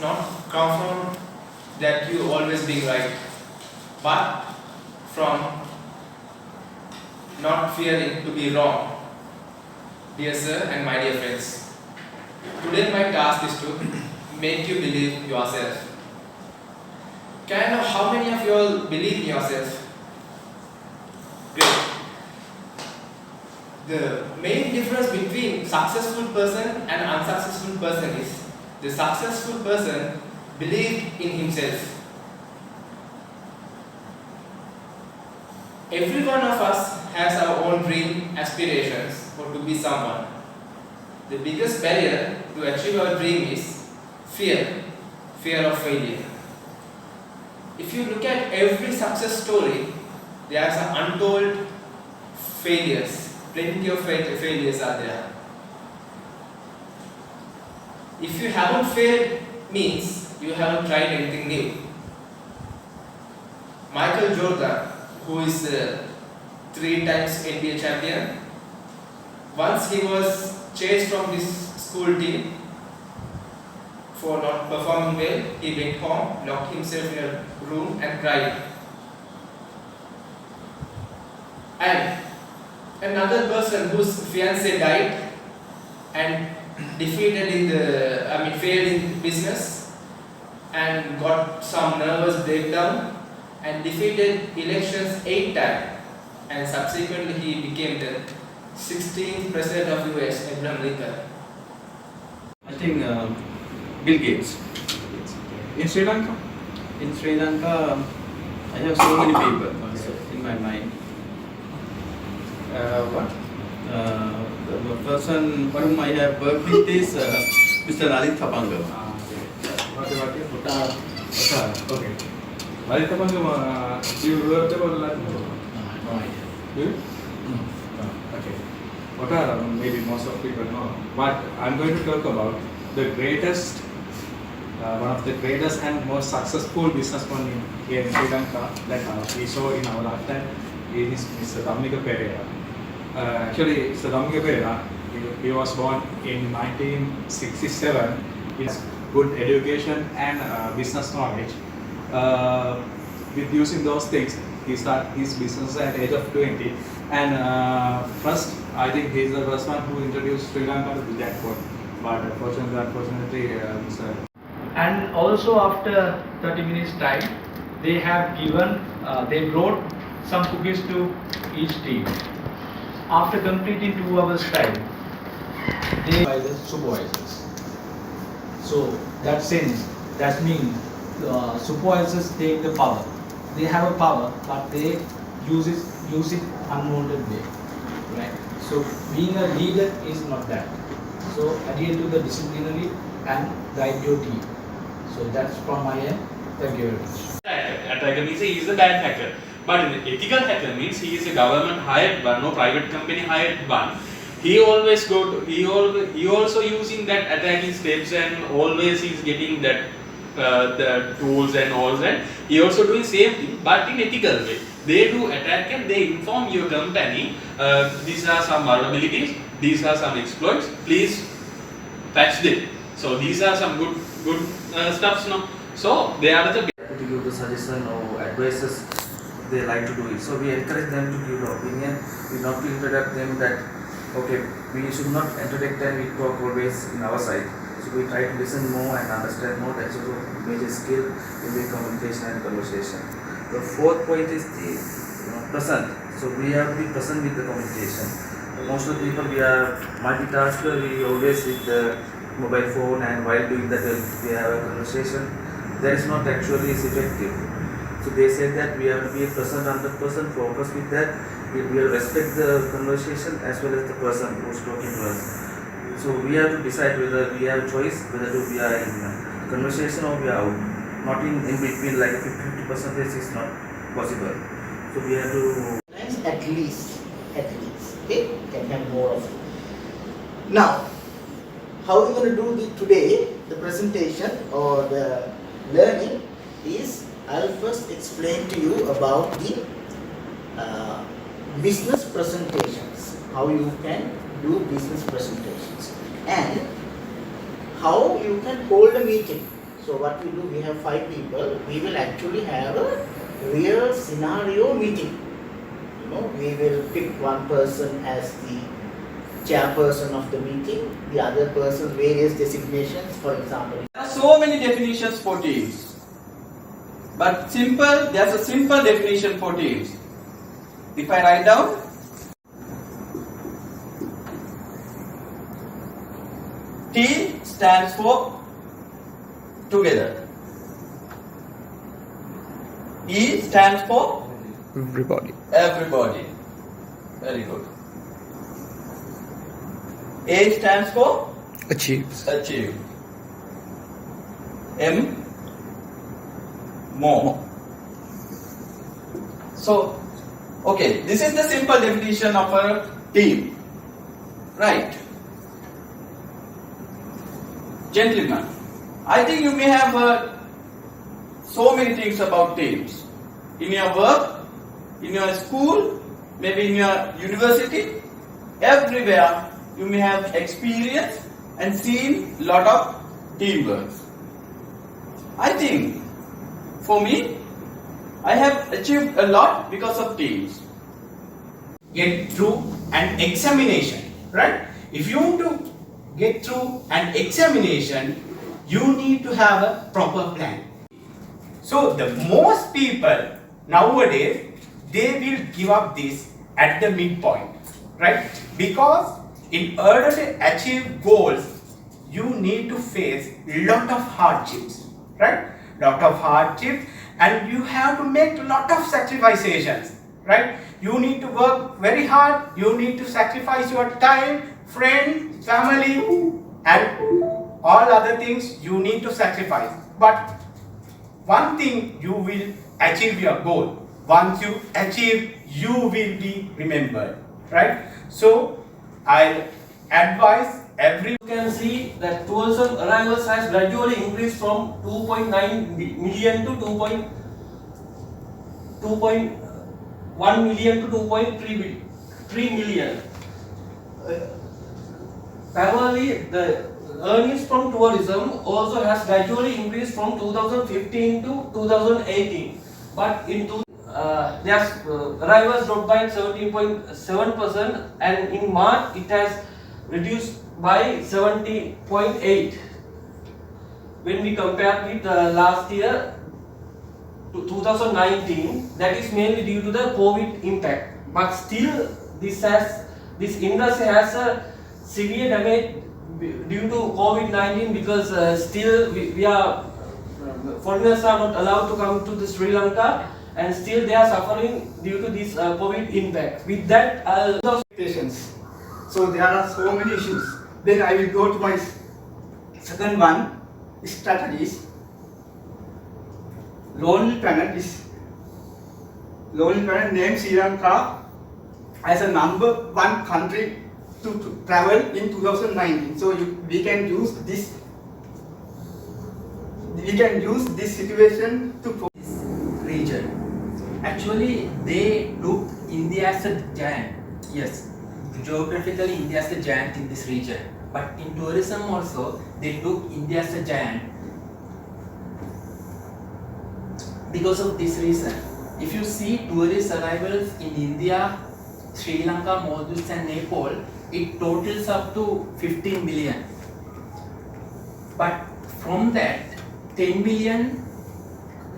not come from that you always being right, but from not fearing to be wrong. Dear sir and my dear friends, today my task is to make you believe yourself. Can I know how many of you all believe in yourself? Great. The main difference between successful person and unsuccessful person is the successful person believed in himself. Every one of us has our own dream, aspirations, or to be someone. The biggest barrier to achieve our dream is fear of failure. If you look at every success story, there are some untold failures. Plenty of failures are there. If you haven't failed, means you haven't tried anything new. Michael Jordan, who is a 3 times NBA champion, once he was chased from his school team for not performing well. He went home, locked himself in a room and cried. And another person whose fiancé died and failed in business and got some nervous breakdown and defeated elections 8 times, and subsequently he became the 16th president of US, Abraham Lincoln. I think Bill Gates. In Sri Lanka? In Sri Lanka, I have so many people in my mind. What? The person whom I have worked with is Mr. Lalit Thapanga. Okay. Lalit Thapanga, do you work about Lalit? No idea. Do you? No. Okay. What are maybe most of people know, but I'm going to talk about the greatest, one of the greatest and most successful businessmen here in Sri Lanka that we saw in our lifetime is Mr. Dhammika Pereira. Actually, Mr. Dhammika Pereira, he was born in 1967. He has good education and business knowledge. With using those things, he started his business at the age of 20. And first, I think he is the first one who introduced Sri Lanka to the jackpot. But unfortunately, Mr. And also after 30 minutes time, they have given, they brought some cookies to each team. After completing 2 hours time, they by the supervisors. So that sense, that means supervisors take the power. They have a power, but they use it unwanted way, right? So being a leader is not that. So adhere to the disciplinary and guide your team. So that's from my end. Thank you very much. Attacker means he is a bad hacker. But an ethical hacker means he is a government hired one, no private company hired one. He always he also using that attacking steps, and always he is getting that the tools and all that. He also doing same thing, but in ethical way. They do attack and they inform your company. These are some vulnerabilities. These are some exploits. Please patch them. So these are some good stuffs now. So they are the to give the suggestion or advices they like to do it. So we encourage them to give the opinion. We not to interrupt them that okay, we should not interdict and we talk always in our side. So we try to listen more and understand more. That's also a major skill in the communication and conversation. The 4th point is the present. So we have to be present with the communication. Most of the people, we are multitasker. We always with the mobile phone, and while doing that we have a conversation. That is not actually is effective. So they said that we have to be present 100%, focus with that. We will respect the conversation as well as the person who is talking to us. So we have to decide whether we have a choice, whether we are in conversation or we are out. Not in between, like 50% is not possible. So we have to at least, okay, can have more of it. Now, how we're going to do today, the presentation or the learning is, I'll first explain to you about the business presentations, how you can do business presentations, and how you can hold a meeting So what we do, we have 5 people. We will actually have a real scenario meeting. You know, we will pick one person as the chairperson of the meeting, the other person various designations. For example, There are so many definitions for teams, but there's a simple definition for teams. If I write down, T stands for together. E stands for Everybody. everybody. Very good. A stands for Achieves. achieve. M, more. So, okay, this is the simple definition of a team, right? Gentlemen, I think you may have heard so many things about teams in your work, in your school, maybe in your university, everywhere you may have experienced and seen a lot of teamwork. I think for me, I have achieved a lot because of teams. Get through an examination, right? If you want to get through an examination, you need to have a proper plan. So the most people nowadays, they will give up this at the midpoint, right? Because in order to achieve goals, you need to face lot of hardships, right? Lot of hardships, and you have to make a lot of sacrifices, right? You need to work very hard, you need to sacrifice your time, friends, family, and all other things you need to sacrifice. But one thing, you will achieve your goal. Once you achieve, you will be remembered, right? So I advise every. You can see that tourism arrivals has gradually increased from 2.9 million to 2.1 million to 2.3 million. Parallelly, the earnings from tourism also has gradually increased from 2015 to 2018. But in there's arrivals dropped by 17.7%, and in March it has reduced by 70.8 when we compare with last year to 2019. That is mainly due to the COVID impact, but still this industry has a severe damage due to COVID-19, because still we are foreigners are not allowed to come to the Sri Lanka, and still they are suffering due to this COVID impact. With that, expectations. So there are so many issues. Then I will go to my second one, strategies. Lonely Planet named Sri Lanka as a #1 country to travel in 2019. So we can use this. We can use this situation to region. Actually, they look India as a giant. Yes, geographically India is a giant in this region. But in tourism also, they look India as a giant. Because of this reason, if you see tourist arrivals in India, Sri Lanka, Maldives and Nepal, it totals up to 15 million. But from that, 10 million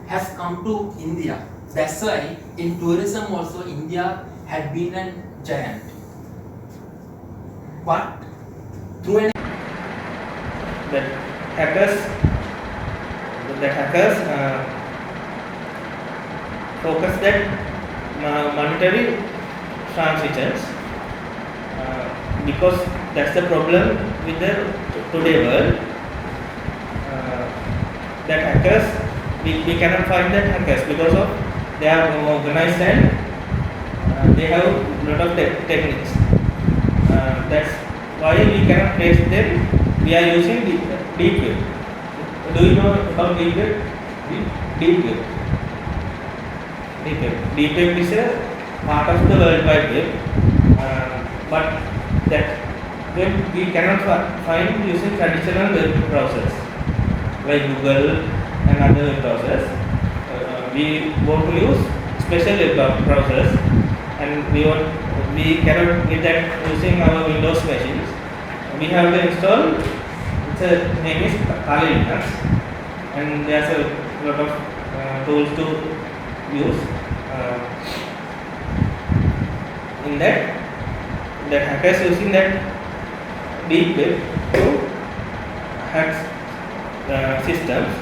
has come to India. That's why in tourism also India had been a giant. But through an hackers focus that monetary transactions, because that's the problem with the today world. That hackers, we cannot find that hackers because of they are organized and they have a lot of techniques. That's why we cannot trace them. We are using deep web. Do you know about deep web? Deep web. Deep web is a part of the World Wide Web, but that web we cannot find using traditional web browsers. like Google and other web browsers. We want to use special web browsers, and we cannot get that using our Windows machines. We have to install. Its name is Kali Linux, and there's a lot of tools to use. In that, the hackers using that deep web to hack systems.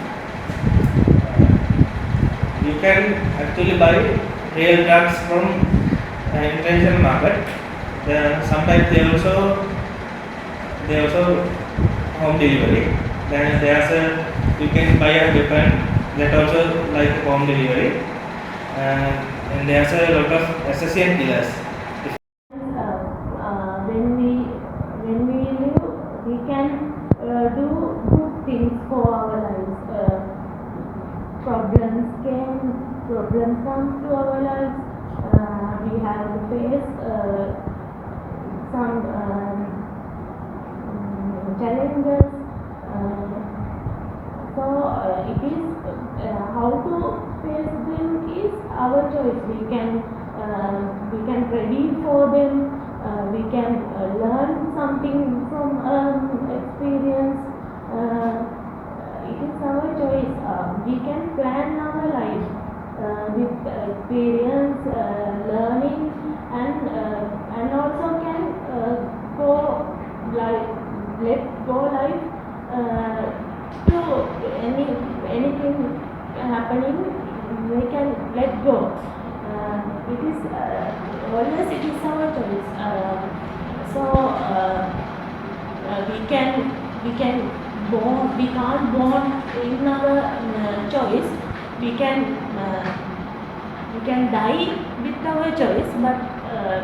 You can actually buy real drugs from international market. Sometimes they also home delivery. Then you can buy a weapon that also like home delivery. And there's a lot of assassin killers. When we live, we can do good things for our lives. Problems come to our lives. We have to face some challenges. So it is how to face them is our choice. We can ready for them. We can learn something from experience. It is our choice. We can plan our life with experience, learning, and also can let go life to anything happening. We can let go. It is always it is our choice. We can't born in our choice. We can die with our choice, but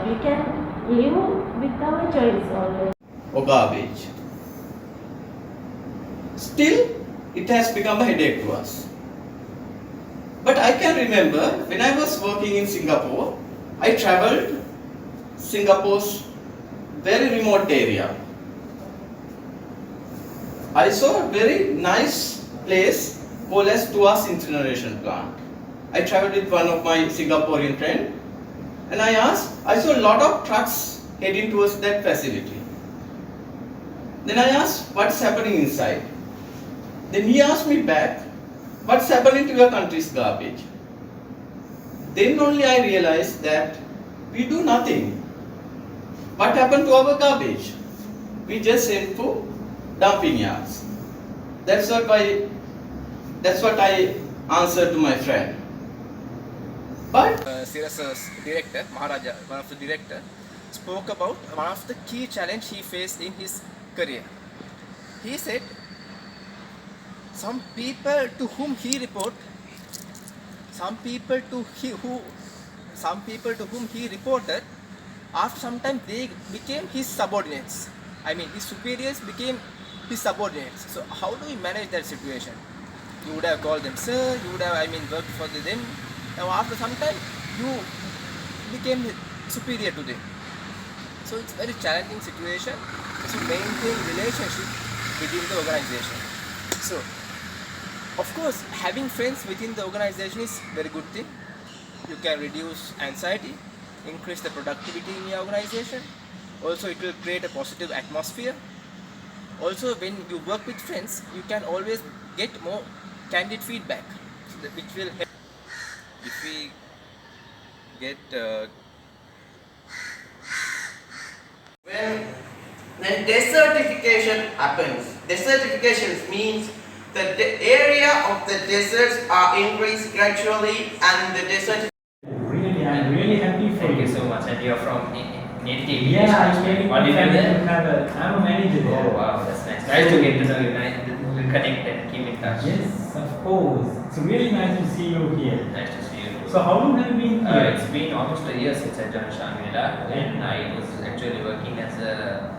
we can live with our choice always. Or garbage. Still, it has become a headache to us. But I can remember when I was working in Singapore, I traveled Singapore's very remote area. I saw a very nice place called as Tuas Incineration Plant. I traveled with one of my Singaporean friends, and I saw a lot of trucks heading towards that facility. Then I asked, what's happening inside? Then he asked me back, what's happening to your country's garbage? Then only I realized that we do nothing. What happened to our garbage? We just send to dumping yards. That's what I answered to my friend. But Siras's director, Maharaja, one of the director, spoke about one of the key challenges he faced in his career. He said, some people to whom he reported, after some time they became his subordinates. I mean, his superiors became his subordinates. So how do we manage that situation? You would have called them sir, you would have, worked for them. Now after some time, you became superior to them. So it's a very challenging situation to maintain relationship within the organization. So, of course, having friends within the organization is a very good thing. You can reduce anxiety, increase the productivity in your organization. Also, it will create a positive atmosphere. Also, when you work with friends, you can always get more candid feedback, which will help. If we get when desertification happens, desertification means that the area of the deserts are increased gradually and the desert. Really, I'm really happy for Thank you so much. And you're from native? Yeah, I'm very What do you do there? I'm a manager there. Oh wow, that's nice. Nice to get to know you. We'll connect and keep in touch. Yes, of course. It's really nice to see you here. Nice to see you. So how long have you been here? It's been almost a year since I joined Shangri-La, and I was actually working as a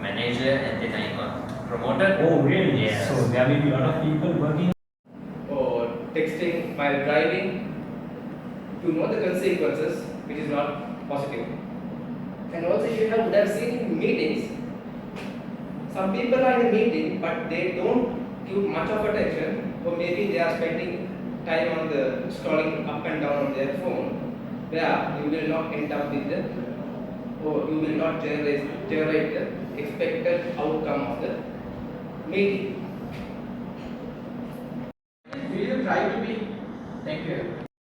manager, and then I got promoted. Oh really? Yes. So there will be a lot of people working. Or texting while driving to know the consequences, which is not positive. And also you have seen in meetings, some people are in a meeting but they don't give much of attention, or maybe they are spending time on the scrolling up and down on their phone, where you will not end up with the, or you will not generate the expected outcome of the meeting. Will you try to be? Thank you.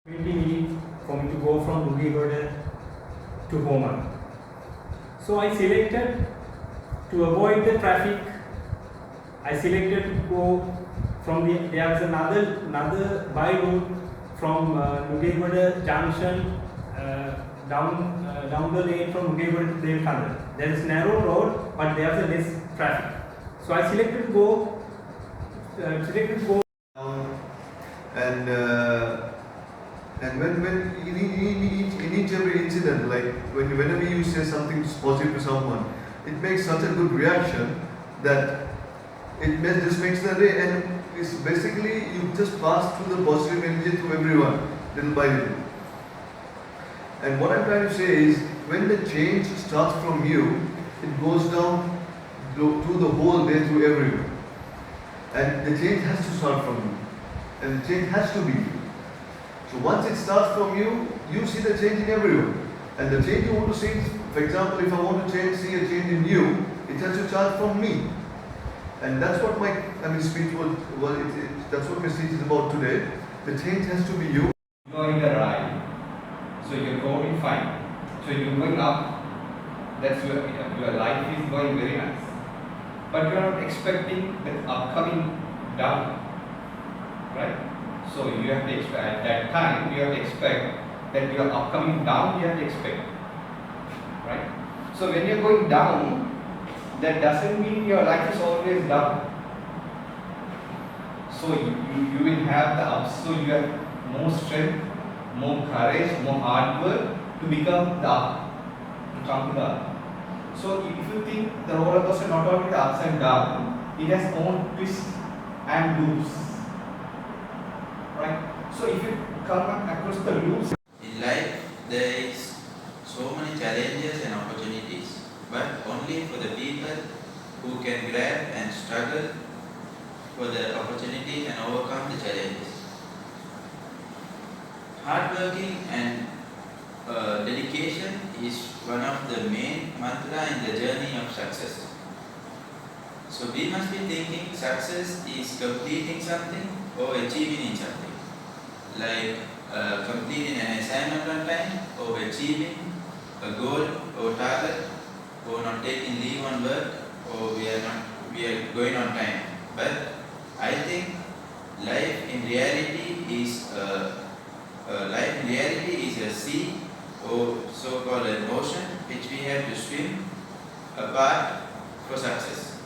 20 minutes for me to go from Mugigode to Homa. So I selected to avoid the traffic. I selected to go from there's another by route from Mugigode Junction down the lane from Mugigode to Devkanda. There is narrow road, but there's a less traffic. So I selected to go. And when in each every incident, like whenever you say something positive to someone, it makes such a good reaction that just makes the day, and it's basically you just pass through the positive energy to everyone, little by little. And what I'm trying to say is, when the change starts from you, it goes down through the whole day to everyone. And the change has to start from you. And the change has to be you. So once it starts from you, you see the change in everyone. And the change you want to see, for example, if I want to see a change in you, it has to start from me. And that's what my speech that's what my speech is about today. The change has to be you. You are in the ride, so you're going fine. So you're going up. That's your life is going very nice. But you are not expecting the upcoming down, right? So you have to expect at that time. You have to expect that your upcoming down. You have to expect, right? So when you're going down, that doesn't mean your life is always down. So you will have the ups. So you have more strength, more courage, more hard work to become the up, to come to the up. So if you think the roller coaster not only the ups and downs, it has own twists and loops, right? So if you come across the loops. In life, there is so many challenges and opportunities, but only for the people who can grab and struggle for the opportunity and overcome the challenges. Hard working and dedication is one of the main mantra in the journey of success. So we must be thinking success is completing something or achieving something, like completing an assignment on time, or achieving a goal or target, or not taking leave on work, or we are going on time. But I think life in reality is a sea, or so-called an ocean, which we have to swim apart for success.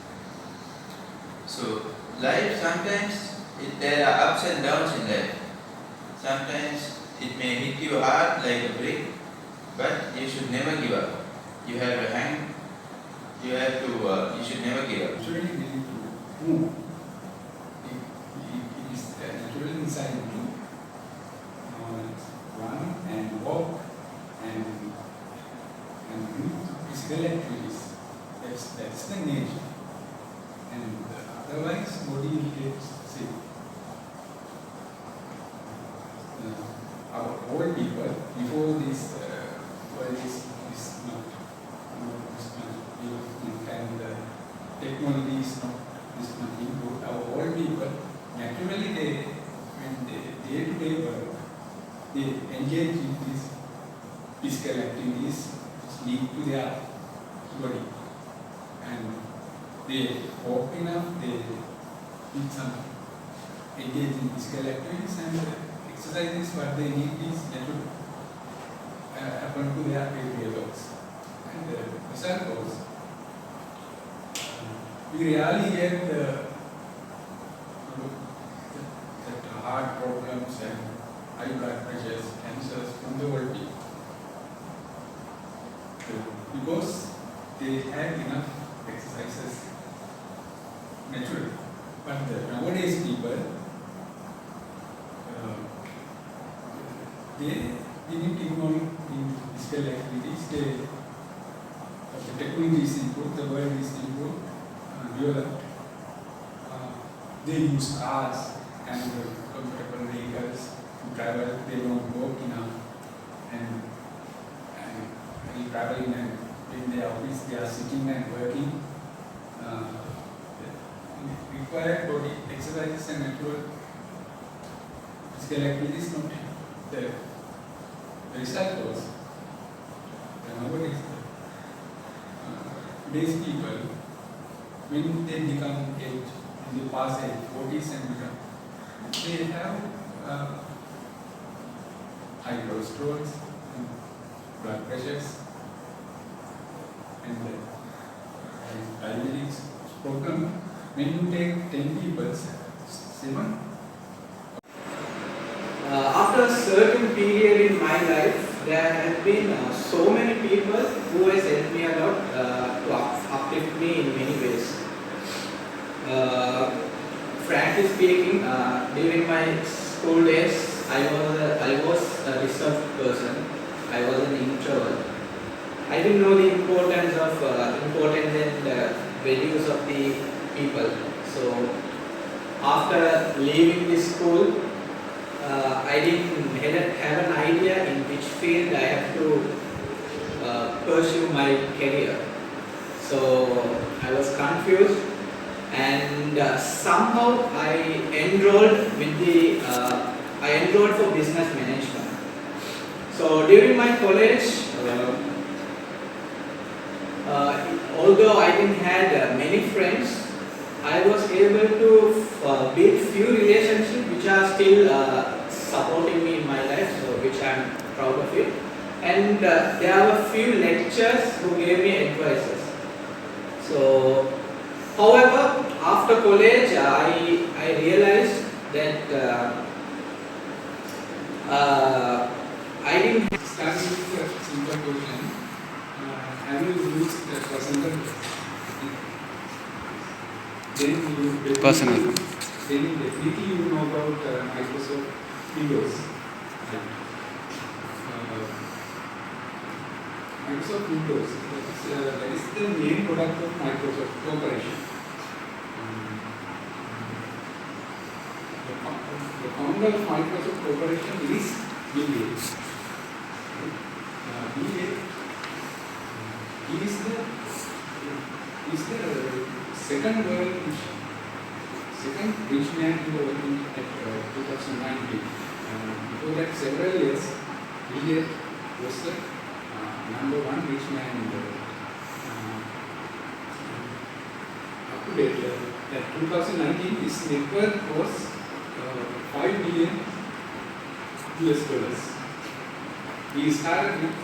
So life sometimes there are ups and downs in life. Sometimes it may hit you hard like a brick, but you should never give up. You have to hang. You should never give up. Naturally, we need to move. It is naturally inside you. Run and walk and do physical activities. That's the nature. And otherwise, body will get sick. Our old people, before this world is not development and technology is not this much improved, our old people naturally when they day-to-day work, they engage in these physical activities which lead to their body, and they walk enough, they need some engage in physical activities, and exercises what they need is natural happen to their daily works. And the result was we rarely get that heart problems and high blood pressures, cancers from the old people, because they had enough exercises naturally. But nowadays people, they didn't ignore in physical activities. The technology is improved, the world is improved, developed. they use cars and comfortable vehicles to travel. They don't work enough and while traveling and in their office they are sitting and working. Required body exercises and natural physical activities not the result was nowadays today's people when they become age in the past age 40s and become they have high cholesterol and blood pressures and diabetes problem. When you take 10 people, 7. After a certain period in my life, there have been so many people who has helped me a lot to uplift me in many ways. Frankly speaking, during my school days, I was a reserved person. I was an introvert. I didn't know the importance and values of the people. So after leaving this school, I didn't have an idea in which field I have to pursue my career. So I was confused, and somehow I enrolled for business management. So during my college, although I didn't have many friends, I was able to build few relationships which are still supporting me in my life, so which I am proud of it. And there were few lecturers who gave me advices. So, however, after college, I realized that I didn't start with a simple question. Have you used the personal? Then you definitely you know about Microsoft Windows. Microsoft Windows. That is the main product of Microsoft Corporation. The founder of Microsoft Corporation is Bill Gates. Bill Gates. He is the second rich man in the world at 2019. Before that, several years, Bill Gates was the number one rich man in the world. Up to date, at 2019, his net worth was $5 billion US. He started with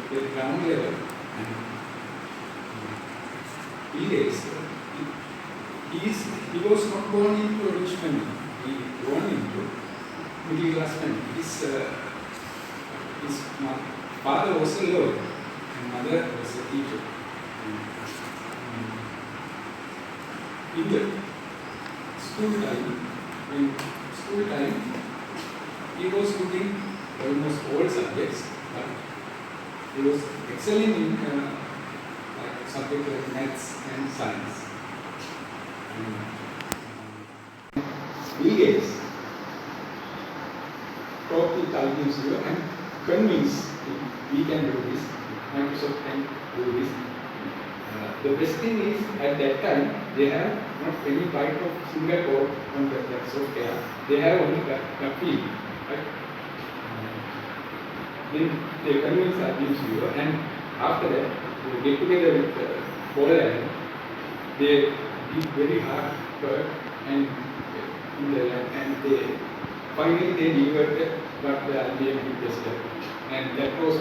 the ground level, and Bill Gates, he was not born into a rich family. He born into middle class family. His father was a lawyer and mother was a teacher. In the school time, he was good in almost all subjects, but he was excelling in subjects like maths and science. Bill Gates talked with IBM and convinced we can do this, Microsoft can do this. The best thing is, at that time, they have not any byte of single code on that software. They have only a field, right? Then they convince IBM, and after that, they get together with Paul Allen. They did very hard work, and they finally they delivered what the IBM requested, and that was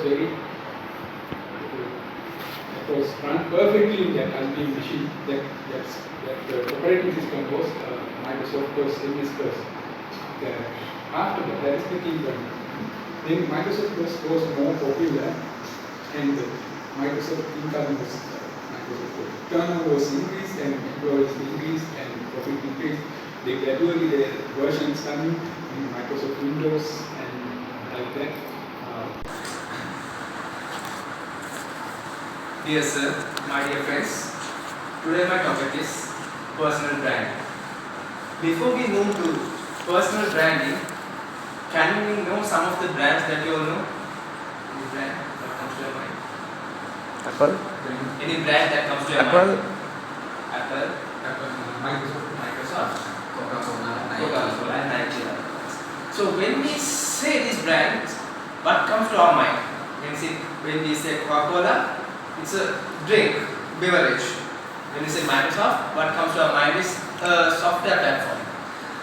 run perfectly in that IBM machine. That operating system was Microsoft was MS first. After that is the key point. Then Microsoft was more popular, and Microsoft income was Microsoft turnover was increased, and employees increased, and profit increased. They gradually the versions coming in Microsoft Windows and like that. Dear sir, my dear friends, today my topic is personal brand. before we move to personal branding, can we know some of the brands that you all know? Any brand that comes to your mind? Apple. Any brand that comes to your Apple. mind? Apple. Microsoft. Coca-Cola and Nike. So when we say these brands, what comes to our mind? When we say Coca-Cola, it's a drink, beverage. When we say Microsoft, what comes to our mind is a software platform.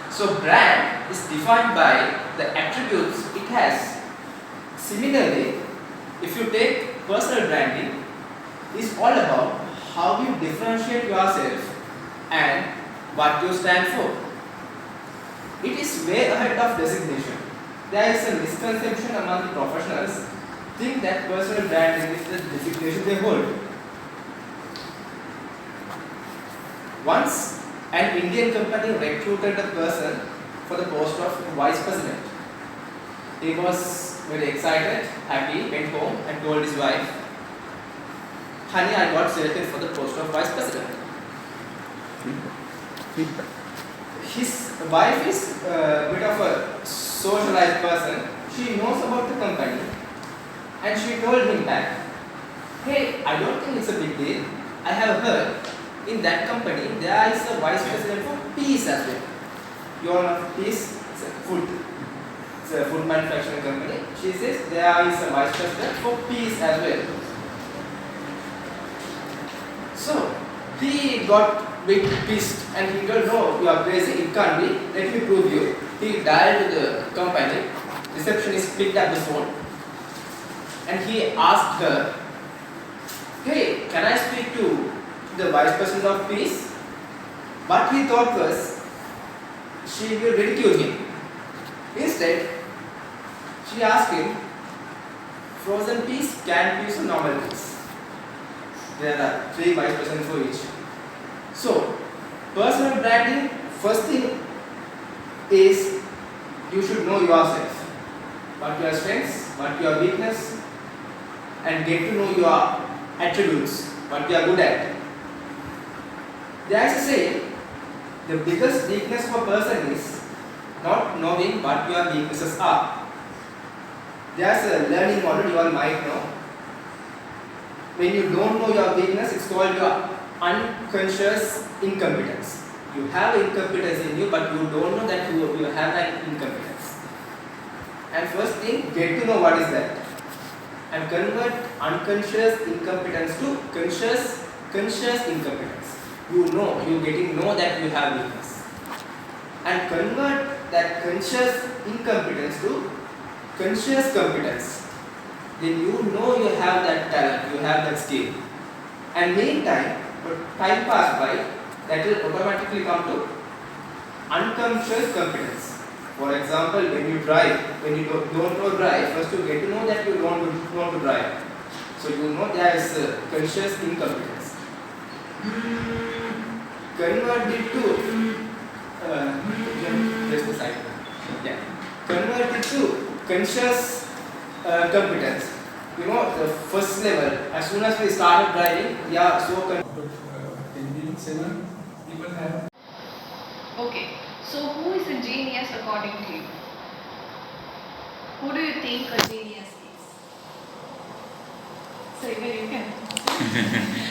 So brand is defined by the attributes it has. Similarly, if you take personal branding, it's all about how you differentiate yourself and what you stand for. It is way ahead of designation. There is a misconception among the professionals think that personal branding is the designation they hold. Once an Indian company recruited a person for the post of vice president. He was very excited, happy, went home and told his wife, "Honey, I got selected for the post of vice president." Feedback. His wife is a bit of a socialized person. She knows about the company and she told him back, "Hey, I don't think it's a big deal. I have heard in that company there is a vice president for peas as well." You all know peas? It's a food. It's a food manufacturing company. She says there is a vice president for peas as well. So he got bit pissed and he told, "No, you are crazy, it can't be, let me prove you." He dialed to the company, receptionist picked up the phone and he asked her, "Hey, can I speak to the vice president of peace?" What he thought was, she will ridicule him. Instead, she asked him, "Frozen peas, canned peas or normal peas?" There are 3 vice presidents for each. So, personal branding, first thing is you should know yourself. What your strengths, what your weakness, and get to know your attributes, what you are good at. There is a saying, the biggest weakness of a person is not knowing what your weaknesses are. There is a learning model you all might know. When you don't know your weakness, it's called your unconscious incompetence. You have incompetence in you, but you don't know that you have an incompetence. And first thing, get to know what is that. And convert unconscious incompetence to conscious incompetence. You getting know that you have weakness. And convert that conscious incompetence to conscious competence. Then you know you have that talent, you have that skill. And meantime, time pass by, that will automatically come to unconscious competence. For example, when you drive, when you don't know drive, first you get to know that you don't know to drive. So you know there is conscious incompetence. Convert it to just the side. Yeah. Convert it to conscious competence. You know, the first level, as soon as we started driving, we are so people have. Okay, so who is a genius according to you? Who do you think a genius is? So even you can.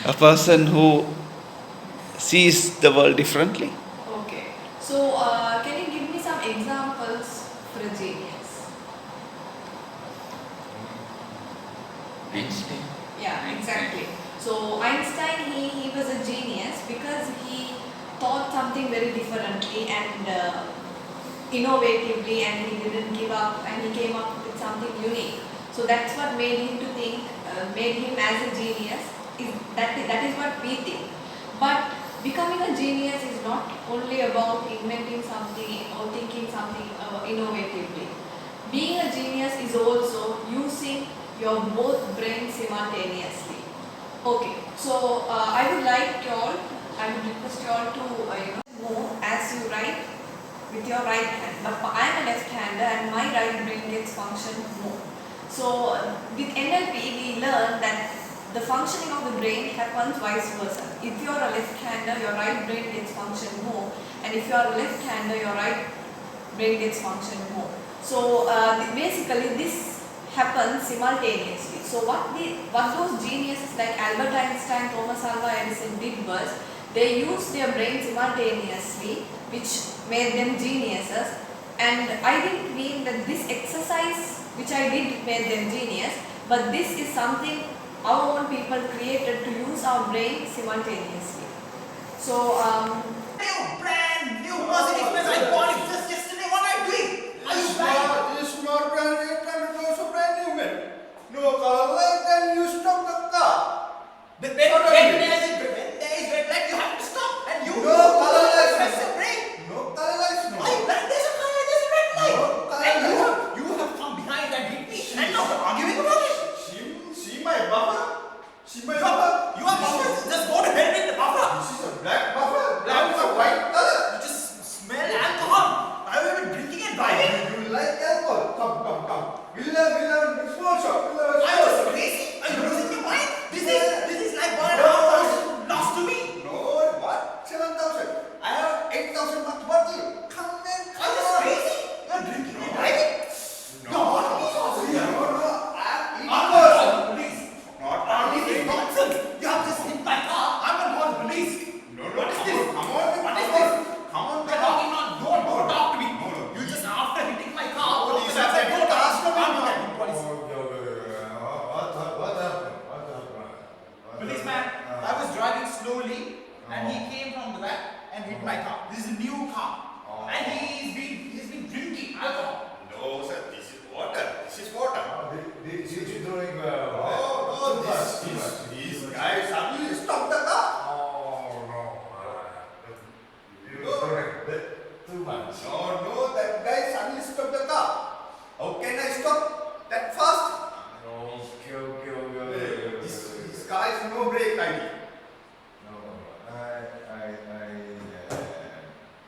A person who sees the world differently. Okay, so can you give me some examples for a genius? Einstein. Yeah, exactly. So Einstein, he was a genius because he thought something very differently and innovatively, and he didn't give up, and he came up with something unique. So that's what made him to think, made him as a genius. That is what we think. But becoming a genius is not only about inventing something or thinking something innovatively. Being a genius is also using your both brains simultaneously. Okay, so I would request you all to move as you write with your right hand. But I am a left-hander and my right brain gets function more. So with NLP we learn that the functioning of the brain happens vice versa. If you are a left-hander, your right brain gets function more, and if you are a left-hander, your right brain gets function more. So basically this happens simultaneously. So what those geniuses like Albert Einstein, Thomas Alva Edison did was they used their brain simultaneously, which made them geniuses. And I didn't mean that this exercise which I did made them genius, but this is something our own people created to use our brain simultaneously. So brand new Mercedes-Benz. I bought it just yesterday. What are you doing? Are you blind? This is not brand new, and it's also brand new, man. No color light, and you stop the car. When there is red light, you have to stop, and you no color lights. Press the brake. No color lights. No. Are you blind? There's a color. There's a red light. No color and lights. you have come behind and hit me, and now you're arguing about it. See my buffer. See my buffer. You are buffer. Just go to bed with the buffer. This is a black buffer. Black is a white color. You just smell alcohol. Have you been drinking and driving? You like alcohol? Come. We'll have a small shop. Are you just crazy? Are you losing your mind? This is like 1,500 lost to me. No, what? 7,000. I have 8,000 bucks bottle. Come and come. Are you just crazy? You're drinking and driving? No, Police. This is nonsense. You have just hit my car. I'm going to call the police. What is this? Come on. What is this? Don't talk to me. You just after hitting my car. Police I said, don't ask me. I'm not police. What happened? Policeman, I was driving slowly and he came from the back and hit my car. This is a new car. And he's been drinking alcohol. No, sir. This is water. This is water. This is throwing. These guys suddenly stop the car. Oh no. Too much. No, that guy suddenly stopped the car. How can I stop that fast? Okay. This car is no brake ID. No.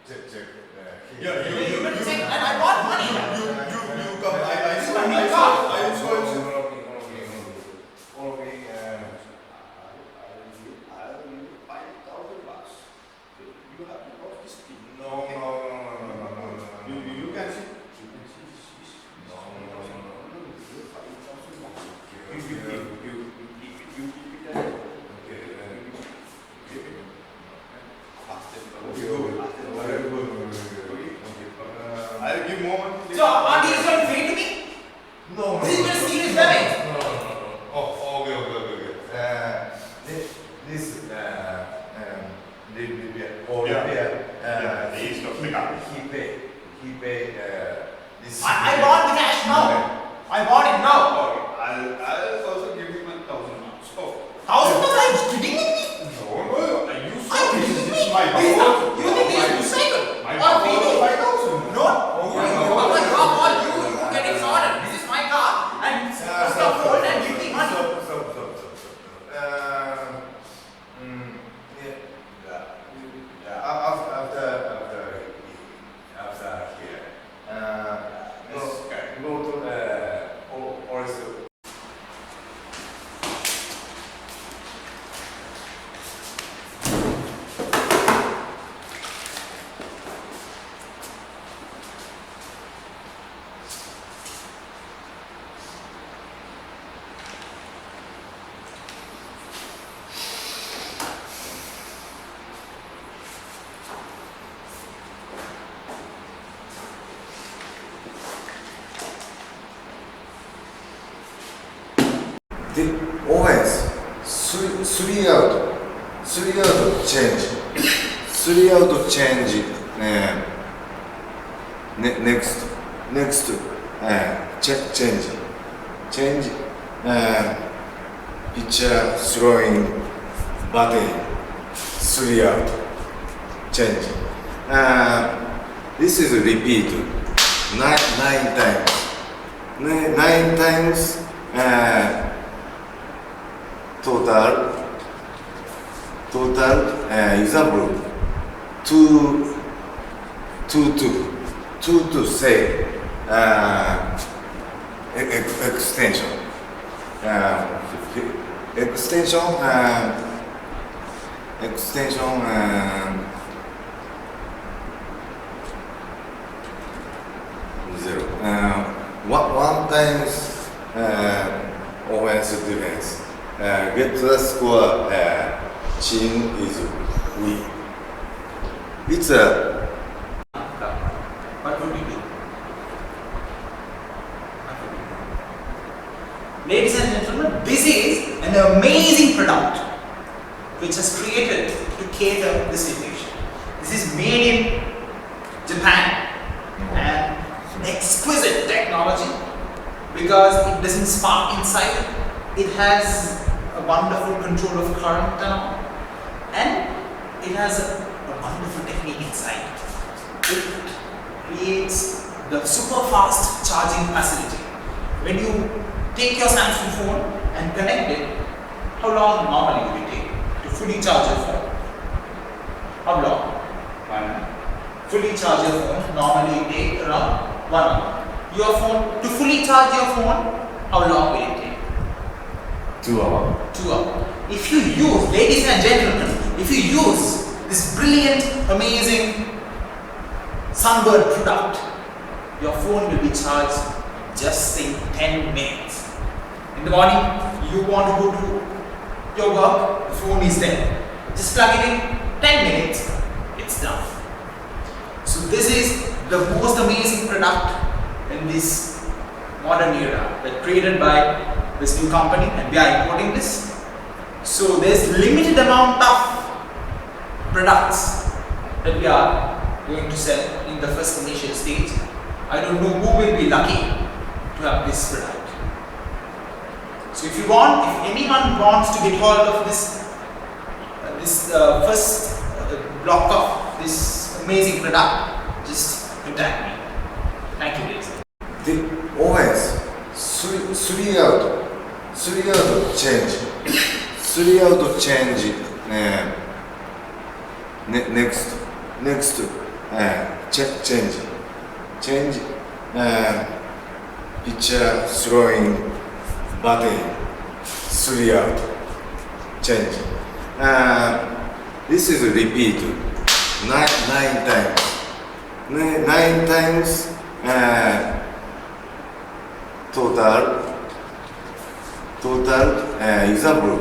Check. Yeah, you better check. And I want money. You come. This is my new car. I will show you. I'll give more money. So, are these going to pay to me? No. This is very serious damage. No. Oh, okay. This he stop the car. He pay this. I want the cash now. I want it now. Okay. I'll also give him 1,000 bucks. Oh. 1,000 bucks? Are you kidding me? No. Are you kidding me? My You think this is recycled? My Or maybe 5,000. no. You get it sorted. This is my car and stop hold and give me money. After here. Go to also. The OS, 3 out change. 3 out change. Next, change. Picture throwing battery. 3 out change. This is repeat 9 times. 9 times. Total example 2 to say extension extension zero. One times offense defense. Get the score. Team is weak. It's a. What would you do? Ladies and gentlemen, this is an amazing product which has created to cater this situation. This is made in Japan and exquisite technology because it doesn't spark inside. It has a wonderful control of current and it has a wonderful technique inside. It creates the super fast charging facility. When you take your Samsung phone and connect it, how long normally will it take to fully charge your phone? How long? 1 hour. Fully charge your phone normally take around 1 hour. Your phone, to fully charge your phone, how long will it take? 2 hours. 2 hours. If you use, ladies and gentlemen, if you use this brilliant, amazing Sunbird product, your phone will be charged just in 10 minutes. In the morning, you want to go to your work, the phone is there. Just plug it in, 10 minutes, it's done. So this is the most amazing product in this modern era that created by this new company, and we are importing this. So there's limited amount of products that we are going to sell in the first initial stage. I don't know who will be lucky to have this product. So if you want, if anyone wants to get hold of this first block of this amazing product, just contact me. Thank you, ladies. The OS 3 out change. 3 out change. Next change. Picture throwing button. 3 out change. This is a repeat 9 times. 9 times total example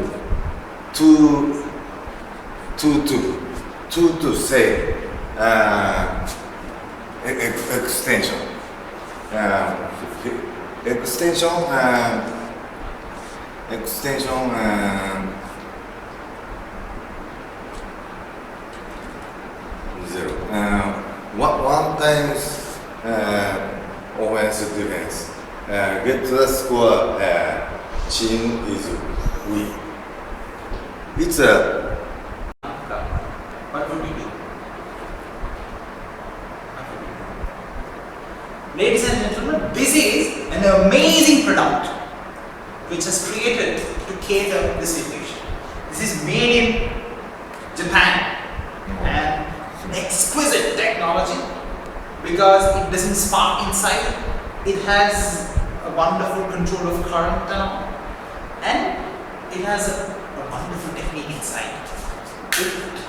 2 to say extension zero. One times offense defense. Get the score. Team is weak. It's a. What would you do? Ladies and gentlemen, this is an amazing product which has created to cater this situation. This is made in Japan and exquisite technology because it doesn't spark inside. It has a wonderful control of current and it has a wonderful technique inside. It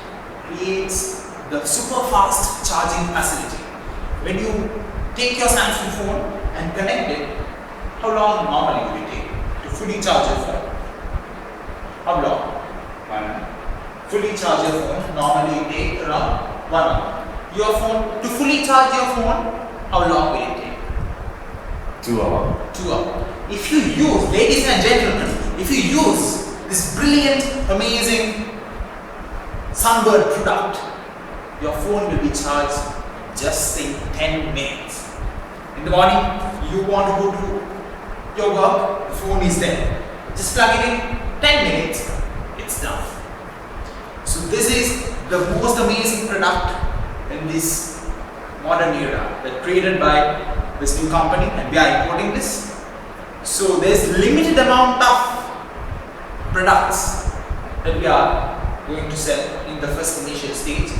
creates the super fast charging facility. When you take your Samsung phone and connect it, how long normally will it take to fully charge your phone? How long? 1 hour. Fully charge your phone normally take around 1 hour. Your phone, to fully charge your phone, how long will it take? 2 hours. 2 hours. If you use, ladies and gentlemen, if you use this brilliant, amazing Sunbird product, your phone will be charged just in 10 minutes. In the morning, you want to go to your work, the phone is there. Just plug it in, 10 minutes, it's done. So this is the most amazing product in this modern era that created by this new company, and we are importing this. So there's limited amount of products that we are going to sell in the first initial stage.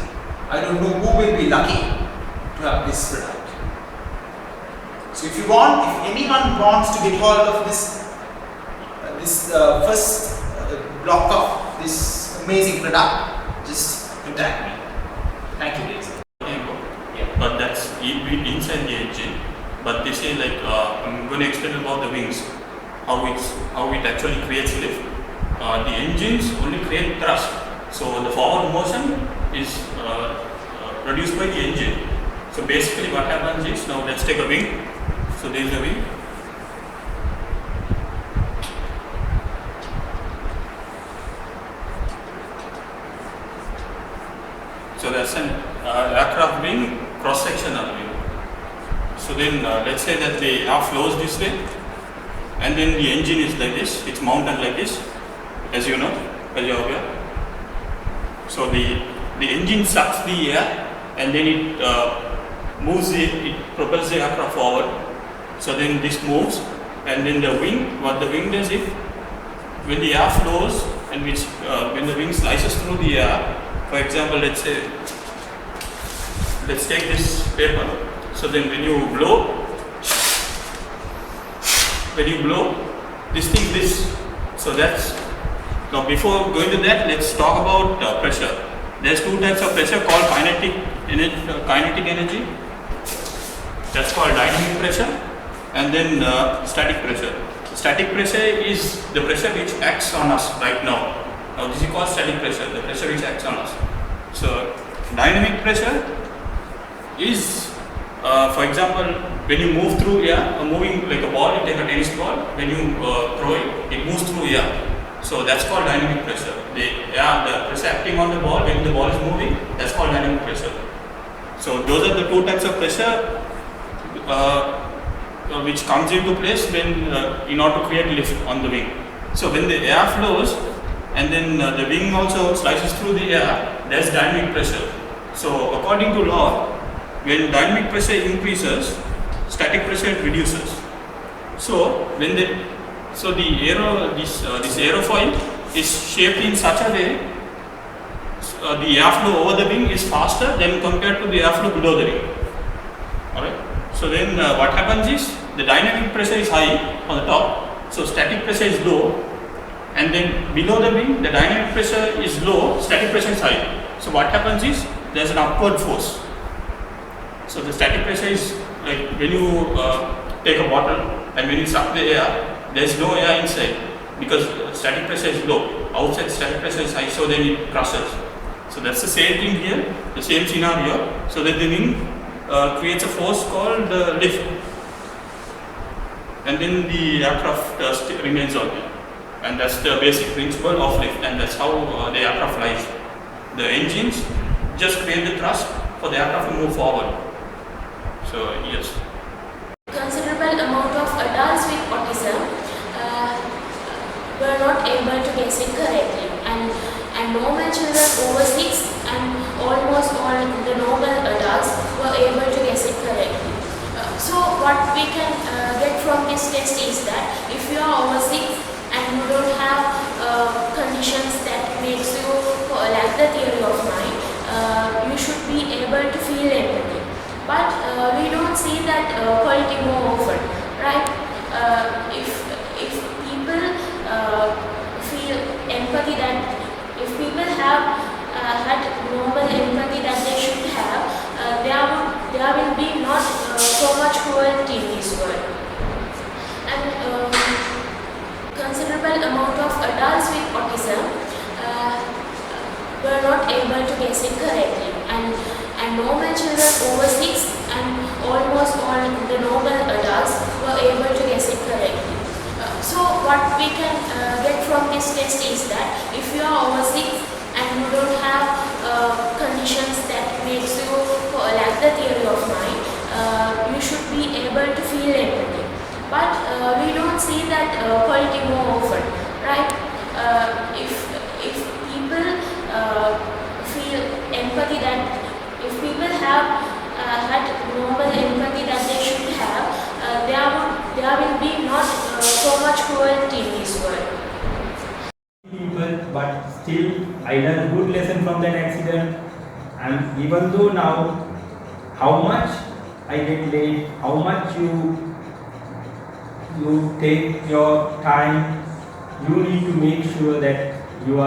I don't know who will be lucky to have this product. So if you want, if anyone wants to get hold of this first block off this amazing product, just contact me. Thank you, ladies. But that's inside the engine. But they say like I'm going to explain about the wings, how it actually creates lift. The engines only create thrust, so the forward motion is produced by the engine. So basically, what happens is, now let's take a wing. So there is a wing. So that's an aircraft wing, cross section of wing. So then let's say that the air flows this way, and then the engine is like this, it's mounted like this, as you know, as you're aware. So the engine sucks the air, and then it moves it propels the aircraft forward. So then this moves, and then the wing, what the wing does is, when the air flows and when the wing slices through the air, for example, let's take this paper. So then when you blow, this thing, so that's, now before going to that, let's talk about pressure. There's two types of pressure called kinetic energy, that's called dynamic pressure, and then static pressure. Static pressure is the pressure which acts on us right now. Now this is called static pressure, the pressure which acts on us. So dynamic pressure is, for example, when you move through air, moving like a ball, you take a tennis ball, when you throw it, it moves through air. So that's called dynamic pressure. The pressure acting on the ball when the ball is moving, that's called dynamic pressure. So those are the two types of pressure which comes into place when in order to create lift on the wing. So when the air flows and then the wing also slices through the air, there's dynamic pressure. So according to law, when dynamic pressure increases, static pressure reduces. So when this aerofoil is shaped in such a way, the airflow over the wing is faster than compared to the airflow below the wing. Alright. So then what happens is, the dynamic pressure is high on the top, so static pressure is low, and then below the wing the dynamic pressure is low, static pressure is high. So what happens is, there is an upward force. So the static pressure is like when you take a bottle and when you suck the air, there is no air inside because static pressure is low. Outside static pressure is high, so then it crushes. So that's the same thing here, the same scenario. So that the wing creates a force called lift, and then the aircraft remains on there. And that's the basic principle of lift, and that's how the aircraft flies. The engines just create the thrust for the aircraft to move forward. So yes. Considerable amount of adults with autism were not able to guess it correctly, and normal children over 6 and almost all the normal adults were able to guess it correctly. So what we can get from this test is that if you are over 6 and you don't have conditions that makes you lack the theory of mind, you should be able to feel empathy. But we don't see that quality more often, right? If people feel empathy, that if people have had normal empathy that they should have, there will be not so much cruelty in this world. And considerable amount of adults with autism were not able to guess it correctly, and normal children over 6 and almost all the normal adults were able to guess it correctly. So what we can get from this test is that if you are over 6 and you don't have conditions that makes you lack the theory of mind, you should be able to feel empathy. But we don't see that quality more often, right? If people feel empathy, that if people have had normal empathy that they should have, there will be not so much cruelty in this world. But still I learned good lesson from that accident, and even though now how much I get late, how much you take your time, you need to make sure that you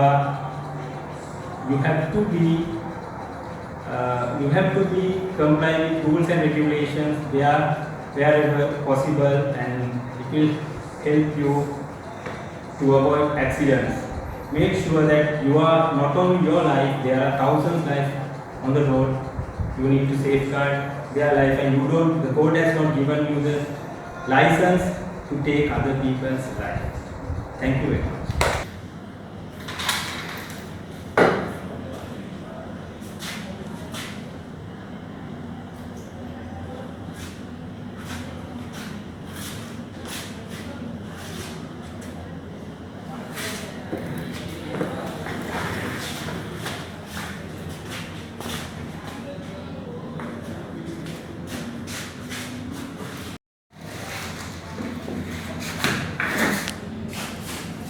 have to be comply with rules and regulations wherever possible, and it will help you to avoid accidents. Make sure that you are not only your life, there are thousands lives on the road. You need to safeguard their life, and the code has not given you the license to take other people's life. Thank you very much.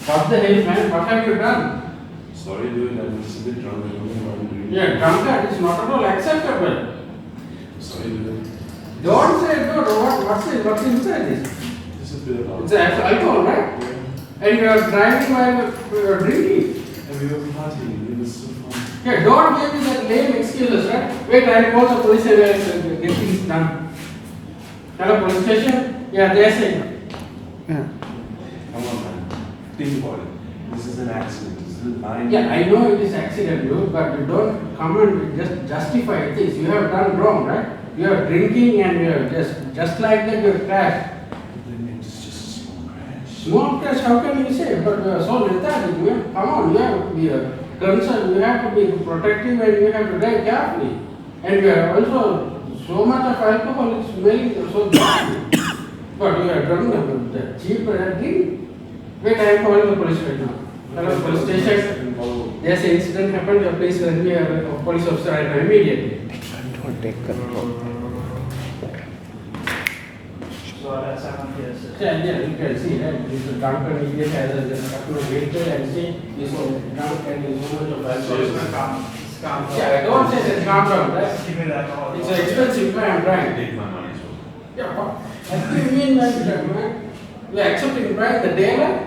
What the hell, man? What have you done? Sorry, dude, I'm just a bit drunk. I don't know what I'm doing. Yeah, drunkard is not at all acceptable. Sorry, dude. Don't say dude. What's inside this? This is a bit of alcohol. It's alcohol, right? Yeah. And you are driving while drinking. And we were partying. It was so fun. Yeah, don't give me that lame excuses, right? Wait, I'll call the police and get things done. Hello, police station? Yeah, they're saying. Yeah. Come on, man. Think about it. This is an accident. This is a line. Yeah, I know it is accident, dude, but you don't come and just justify things. You have done wrong, right? You are drinking and you are just like that you crashed. Then it's just a small crash. Small crash, how can you say? But so lethargic, man. Come on, you have to be concerned. You have to be protective and you have to drive carefully. And you are also so much of alcohol is smelling so badly. But you are drunk the cheap drink. Wait, I am calling the police right now. Hello, police station. There's an incident happened. Please send me a police officer right now immediately. Take control. So that's yeah, you can see that this drunken idiot has a couple of vehicle and see this one drunk and is so much of alcohol. Yeah, don't say that calm down, right? It's an expensive car I'm trying. Yeah, what do you mean, man? You are accepting right the daylight,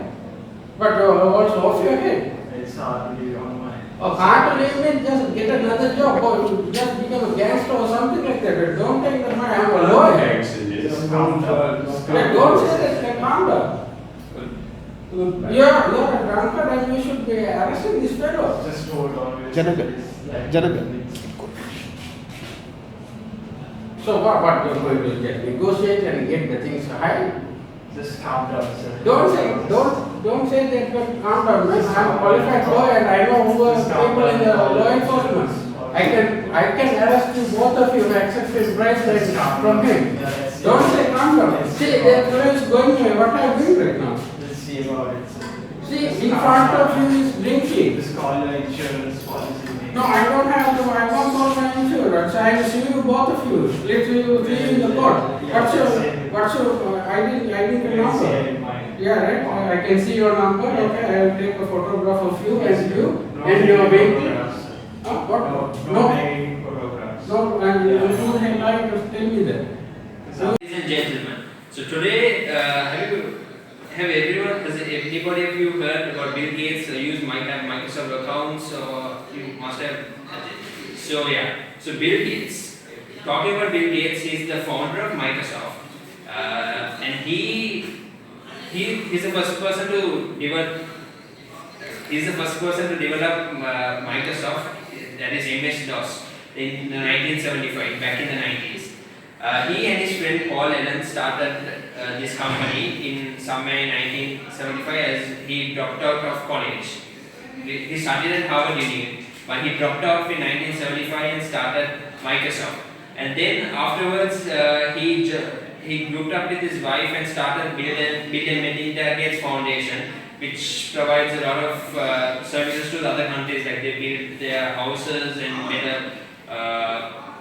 but also off your head. It's hardly on my. Oh, can't leave me, just get another job or just become a gangster or something like that. Don't take the money, I'm a lawyer. Yeah, don't say that, calm down. You are a drunkard and you should be arresting this fellow. Just hold on. Janaga. So what you're going to get? Negotiate and get the things high? Just calm down, sir. Don't say that, but calm down, man. I'm a qualified lawyer and I know who are people in the law enforcement. I can arrest you, both of you, except his price from him. Don't say calm down. See, that fellow is going away. What are you doing right now? Let's see about it, sir. See, in front of you is drinking. Just call your insurance policy. No, I don't have to. I won't call my insurance. I will sue you both of you. Let you be in the court. What's your ID number? Yeah, right. I can see your number. Okay, I will take a photograph of you and you and your vehicle. What? No. No, and you should have to tell me that. Ladies and gentlemen, so today, have anybody of you heard about Bill Gates use Microsoft accounts, or you must have? So yeah, so Bill Gates. Talking about Bill Gates, he is the founder of Microsoft, and he is the first person to develop. He's the first person to develop Microsoft, that is MS-DOS, in 1975, back in the 90s. He and his friend Paul Allen started this company in somewhere in 1975 as he dropped out of college. He started at Harvard University, but he dropped off in 1975 and started Microsoft. And then afterwards, he grouped up with his wife and started Bill and Melinda Gates Foundation, which provides a lot of services to the other countries, like they build their houses and better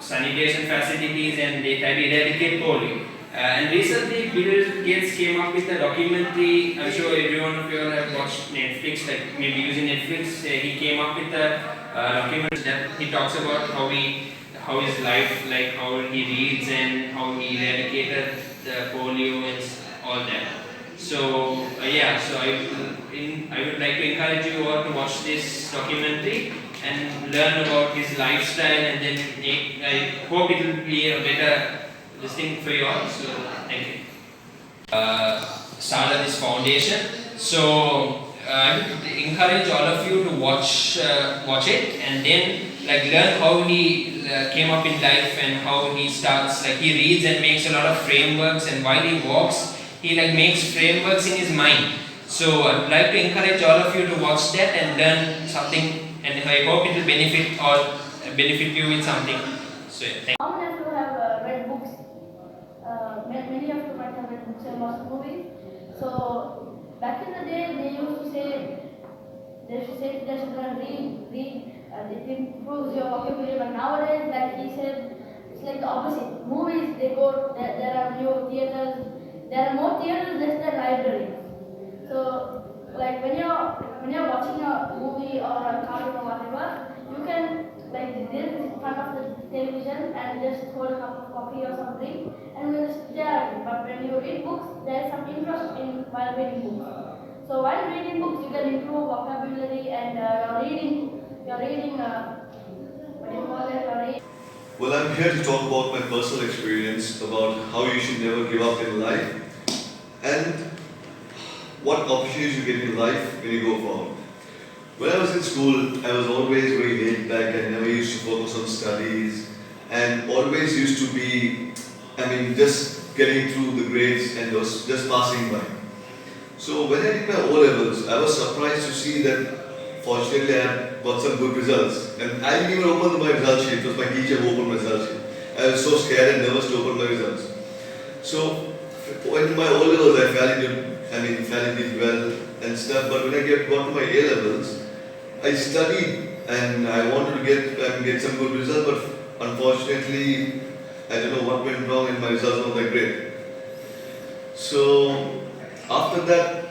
sanitation facilities, and they try to eradicate polio. And recently, Bill Gates came up with a documentary. I'm sure every one of you all have watched Netflix, like maybe using Netflix. He came up with a documentary that he talks about how his life, like how he reads and how he eradicated the polio and all that. So yeah, so I would like to encourage you all to watch this documentary and learn about his lifestyle, and then I hope it will be a better this thing for you all. So thank you. Started this foundation. So I would encourage all of you to watch it, and then like learn how he came up in life and how he starts. Like he reads and makes a lot of frameworks, and while he walks, he like makes frameworks in his mind. So I'd like to encourage all of you to watch that and learn something, and I hope it will benefit you with something. So yeah, thank you. How many of you have read books? Many of you might have read books and watched movies. So back in the day, they used to say they should read. It improves your vocabulary. But nowadays, like he said, it's like the opposite. Movies, they go. There are new theaters. There are more theaters less than libraries. So like when you're watching a movie or a cartoon or whatever, you can like sit in front of the television and just hold a cup of coffee or something and we'll stare at it. But when you read books, there's some interest in while reading books. So while reading books, you can improve vocabulary and you're reading what do you call it? You're reading. Well, I'm here to talk about my personal experience about how you should never give up in life and what opportunities you get in life when you go forward. When I was in school, I was always very laid back. I never used to focus on studies and always used to be, just getting through the grades and was just passing by. So when I did my O-levels, I was surprised to see that fortunately I had got some good results. And I didn't even open my result sheet. It was my teacher who opened my result sheet. I was so scared and nervous to open my results. So in my O-levels, I fairly did well and stuff. But when I got to my A-levels, I studied and I wanted to get some good results. But unfortunately, I don't know what went wrong and my results were not that great. So after that,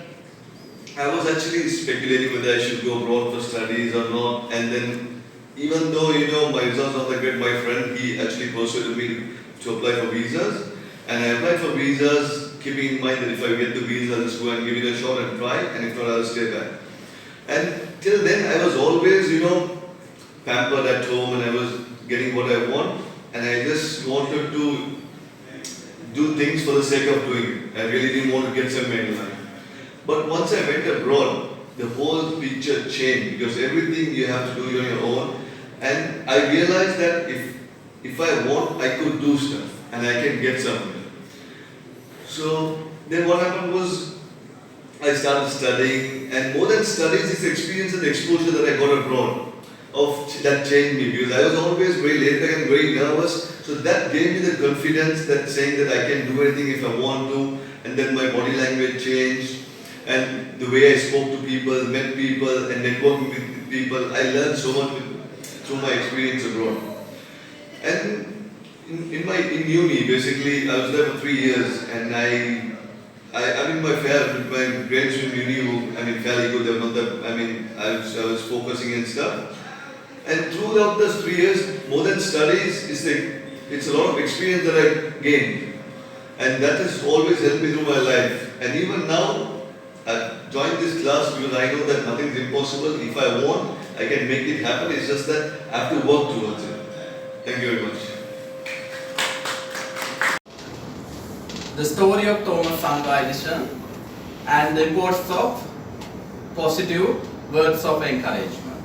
I was actually speculating whether I should go abroad for studies or not. And then, even though my results were not that great, my friend he actually persuaded me to apply for visas. And I applied for visas, keeping in mind that if I get the visa, I'll just go and give it a shot and try. And if not, I'll stay back. And till then, I was always, pampered at home, and I was getting what I want. And I just wanted to do things for the sake of doing it. I really didn't want to get somewhere in life. But once I went abroad, the whole picture changed because everything you have to do on your own. And I realized that if I want, I could do stuff and I can get somewhere. So then what happened was I started studying, and more than studies, this experience and exposure that I got abroad that changed me because I was always very laid back and very nervous. So that gave me the confidence that saying that I can do anything if I want to, and then my body language changed. And the way I spoke to people, met people, and networking with people, I learned so much through my experience abroad. And in uni, basically, I was there for 3 years, and my grades in uni were, fairly good. They were not that, I was focusing and stuff. And throughout those 3 years, more than studies, it's a lot of experience that I gained, and that has always helped me through my life. And even now, I've joined this class because I know that nothing is impossible. If I want, I can make it happen. It's just that I have to work towards it. Thank you very much. The story of Thomas Alva Edison and the importance of positive words of encouragement.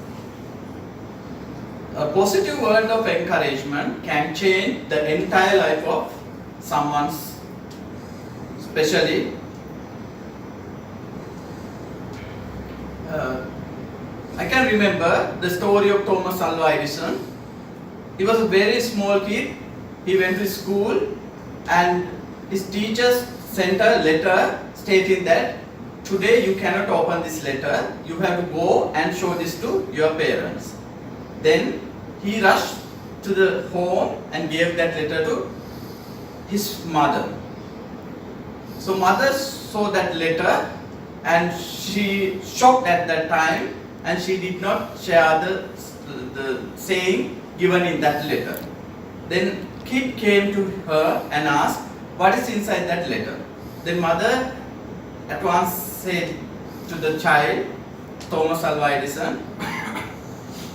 A positive word of encouragement can change the entire life of someone's, especially I can remember the story of Thomas Alva Edison. He was a very small kid. He went to school and his teachers sent a letter stating that today you cannot open this letter. You have to go and show this to your parents. Then he rushed to the home and gave that letter to his mother. So mother saw that letter and she shocked at that time, and she did not share the saying given in that letter. Then kid came to her and asked, what is inside that letter? Then mother at once said to the child, Thomas Alva Edison,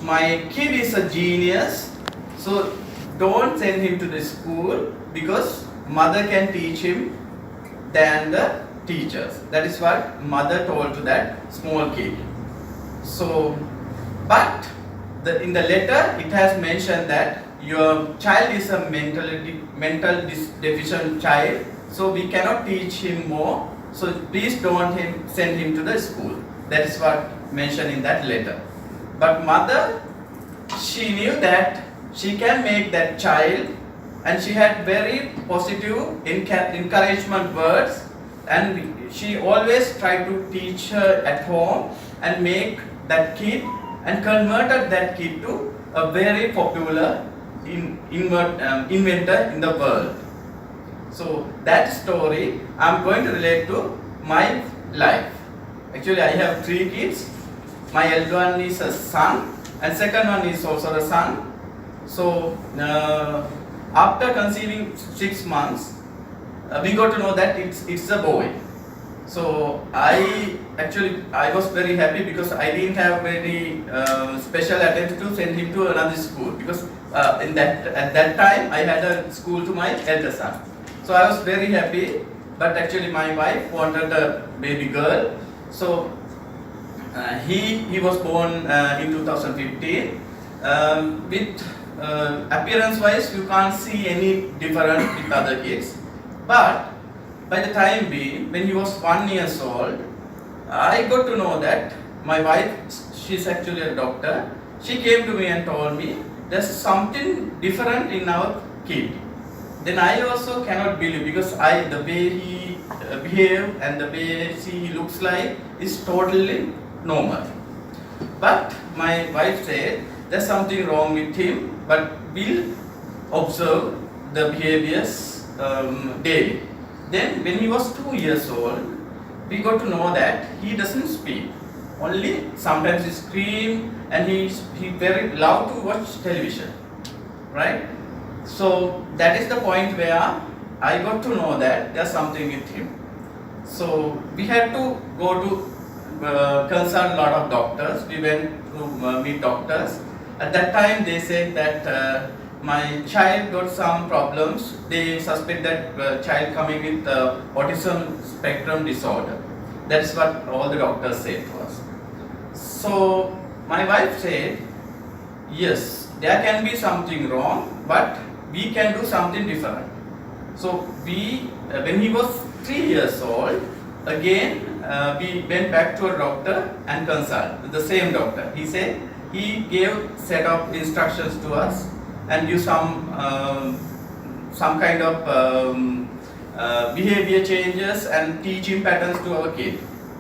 my kid is a genius, so don't send him to the school because mother can teach him than the teachers. That is what mother told to that small kid. So, but in the letter it has mentioned that your child is a mental deficient child, so we cannot teach him more, so please don't send him to the school. That is what mentioned in that letter. But mother, she knew that she can make that child, and she had very positive encouragement words, and she always tried to teach her at home and make that kid and converted that kid to a very popular inventor in the world. So that story I'm going to relate to my life. Actually, I have 3 kids. My elder one is a son, and second one is also a son. So after conceiving 6 months, we got to know that it's a boy. So I was very happy because I didn't have any special attempts to send him to another school, because at that time I had a school to my elder son. So I was very happy, but actually my wife wanted a baby girl. So he was born in 2015. With appearance wise, you can't see any difference with other kids, but by the time being, when he was 1 year old, I got to know that my wife, she's actually a doctor. She came to me and told me there's something different in our kid. Then I also cannot believe, because the way he behaves and the way he looks like is totally normal. But my wife said there's something wrong with him, but we'll observe the behaviors daily. Then when he was 2 years old, we got to know that he doesn't speak. Only sometimes he screams, and he very loud to watch television, right? So that is the point where I got to know that there's something with him. So we had to go to consult a lot of doctors. We went to meet doctors. At that time they said that my child got some problems. They suspect that child coming with autism spectrum disorder. That's what all the doctors said to us. So my wife said, yes, there can be something wrong, but we can do something different. So when he was 3 years old, again we went back to a doctor and consulted with the same doctor. He said he gave set of instructions to us and give some kind of behavior changes and teaching patterns to our kid.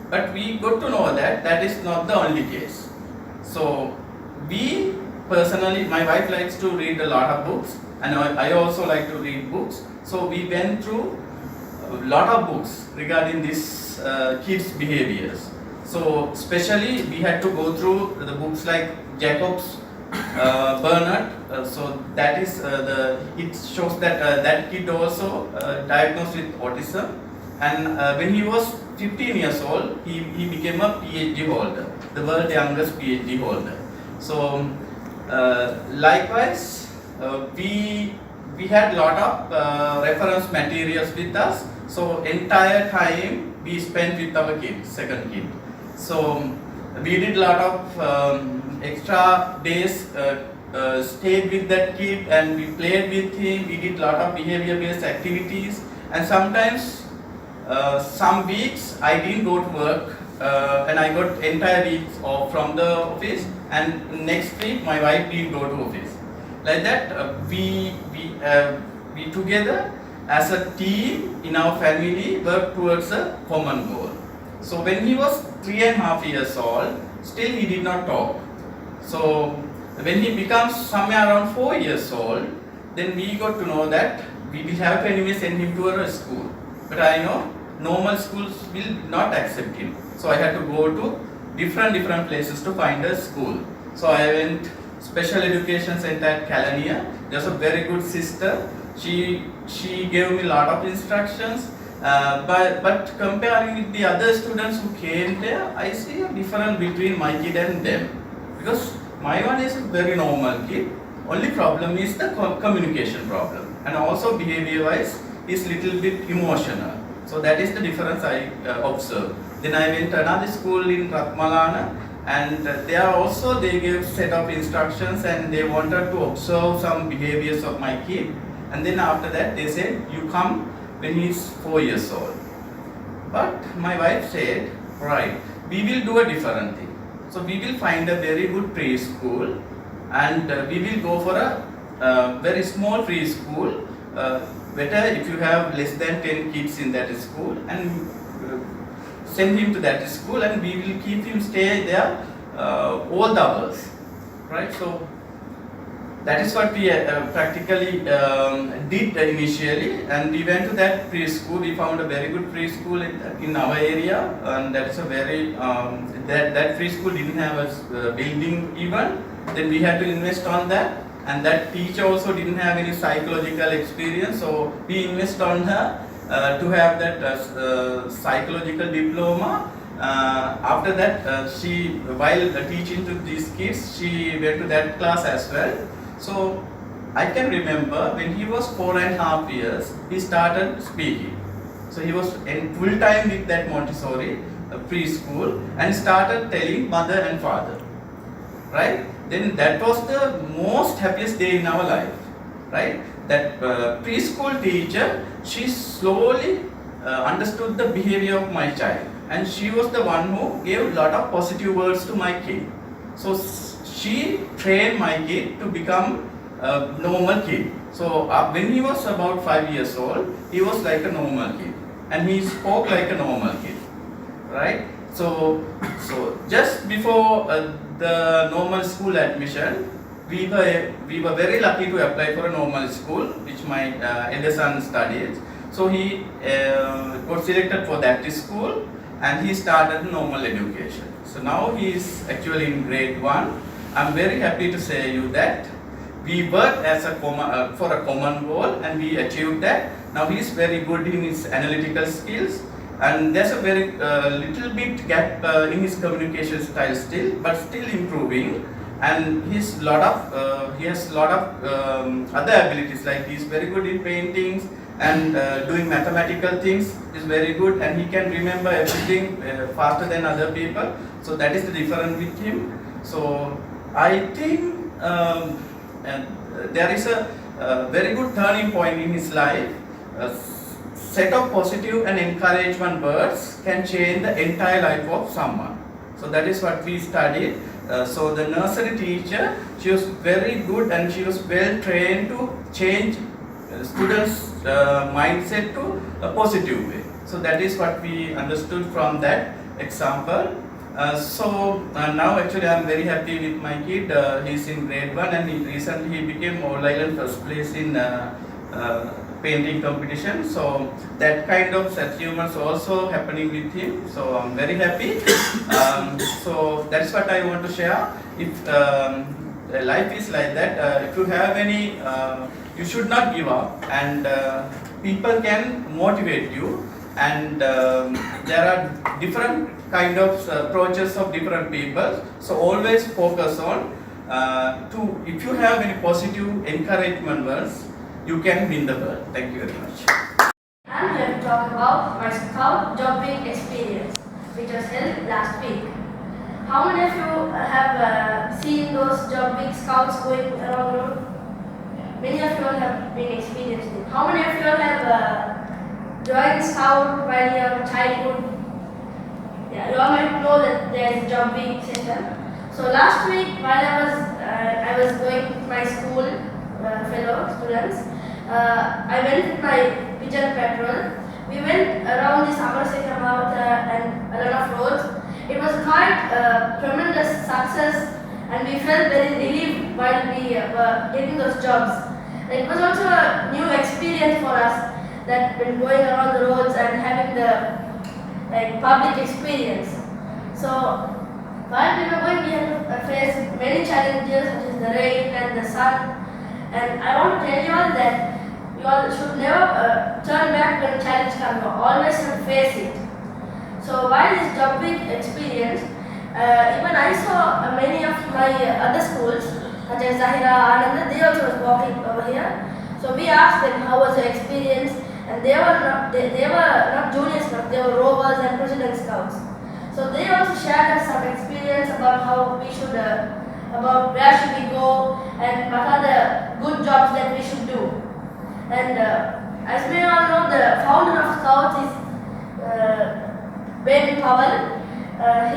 But we got to know that that is not the only case. So we personally, my wife likes to read a lot of books, and I also like to read books. So we went through a lot of books regarding this kids' behaviors. So especially we had to go through the books like Jacobs, Bernard. So that is it shows that that kid also diagnosed with autism, and when he was 15 years old, he became a PhD holder, the world's youngest PhD holder. So likewise, we had a lot of reference materials with us. So entire time we spent with our kid, second kid. So we did a lot of extra days, stayed with that kid, and we played with him. We did a lot of behavior-based activities, and sometimes some weeks I didn't go to work, and I got entire weeks off from the office, and next week my wife didn't go to office. Like that, we together as a team in our family worked towards a common goal. So when he was 3.5 years old, still he did not talk. So when he becomes somewhere around 4 years old, then we got to know that we will have to anyway send him to a school. But I know normal schools will not accept him. So I had to go to different places to find a school. So I went special education center at Kalania. There's a very good sister. She gave me a lot of instructions. But comparing with the other students who came there, I see a difference between my kid and them. Because my one is a very normal kid. Only problem is the communication problem, and also behavior-wise is little bit emotional. So that is the difference I observed. Then I went to another school in Ratmalana, and there also they gave set of instructions, and they wanted to observe some behaviors of my kid. And then after that they said, you come when he is 4 years old. But my wife said, right, we will do a different thing. So we will find a very good preschool, and we will go for a very small preschool. Better if you have less than 10 kids in that school, and send him to that school, and we will keep him stay there all the hours, right? So that is what we practically did initially, and we went to that preschool. We found a very good preschool in our area, and that's a very that preschool didn't have a building even. Then we had to invest on that, and that teacher also didn't have any psychological experience, so we invest on her to have that psychological diploma. After that, she, while teaching to these kids, she went to that class as well. So I can remember when he was 4.5 years, he started speaking. So he was in full time with that Montessori preschool, and started telling mother and father, right? Then that was the most happiest day in our life, right? That preschool teacher, she slowly understood the behavior of my child, and she was the one who gave a lot of positive words to my kid. So she trained my kid to become a normal kid. So when he was about 5 years old, he was like a normal kid, and he spoke like a normal kid, right? So just before the normal school admission, we were very lucky to apply for a normal school, which my elder son studied. So he got selected for that school, and he started normal education. So now he is actually in grade 1. I'm very happy to say you that we worked as a for a common goal, and we achieved that. Now he is very good in his analytical skills, and there's a very little bit gap in his communication style still, but still improving. And he has lot of other abilities, like he's very good in paintings and doing mathematical things is very good, and he can remember everything faster than other people. So that is the difference with him. So I think there is a very good turning point in his life. A set of positive and encouragement words can change the entire life of someone. So that is what we studied. So the nursery teacher, she was very good, and she was well trained to change students' mindset to a positive way. So that is what we understood from that example. Now actually I am very happy with my kid. He's in grade 1, and recently he became All Island first place in painting competition. So that kind of achievements also happening with him. So I'm very happy. So that's what I want to share. If life is like that, if you have any, you should not give up, and people can motivate you. And there are different kind of approaches of different people. So always focus on if you have any positive encouragement words, you can win the world. Thank you very much. I'm here to talk about my scout jobbing experience, which was held last week. How many of you have seen those jobbing scouts going around the road? Many of you all have been experienced it. How many of you all have joined scout while you are childhood? Yeah, you all might know that there is a jobbing session. So last week, while I was going to my school, fellow students, I went with my pigeon patrol. We went around this Amarsekha and a lot of roads. It was quite a tremendous success, and we felt very relieved while we were getting those jobs. It was also a new experience for us, that when going around the roads and having the public experience. So while we were going, we had to face many challenges, such as the rain and the sun. And I want to tell you all that you all should never turn back when challenge comes. Always have to face it. So while this job week experience, even I saw many of my other schools, such as Zahira, Ananda, they also was walking over here. So we asked them how was their experience, and they were not junior scouts, they were rovers and president scouts. So they also shared us some experience about how we should, about where should we go, and what are the good jobs that we should do. And as we all know, the founder of Scouts is Ben Powell.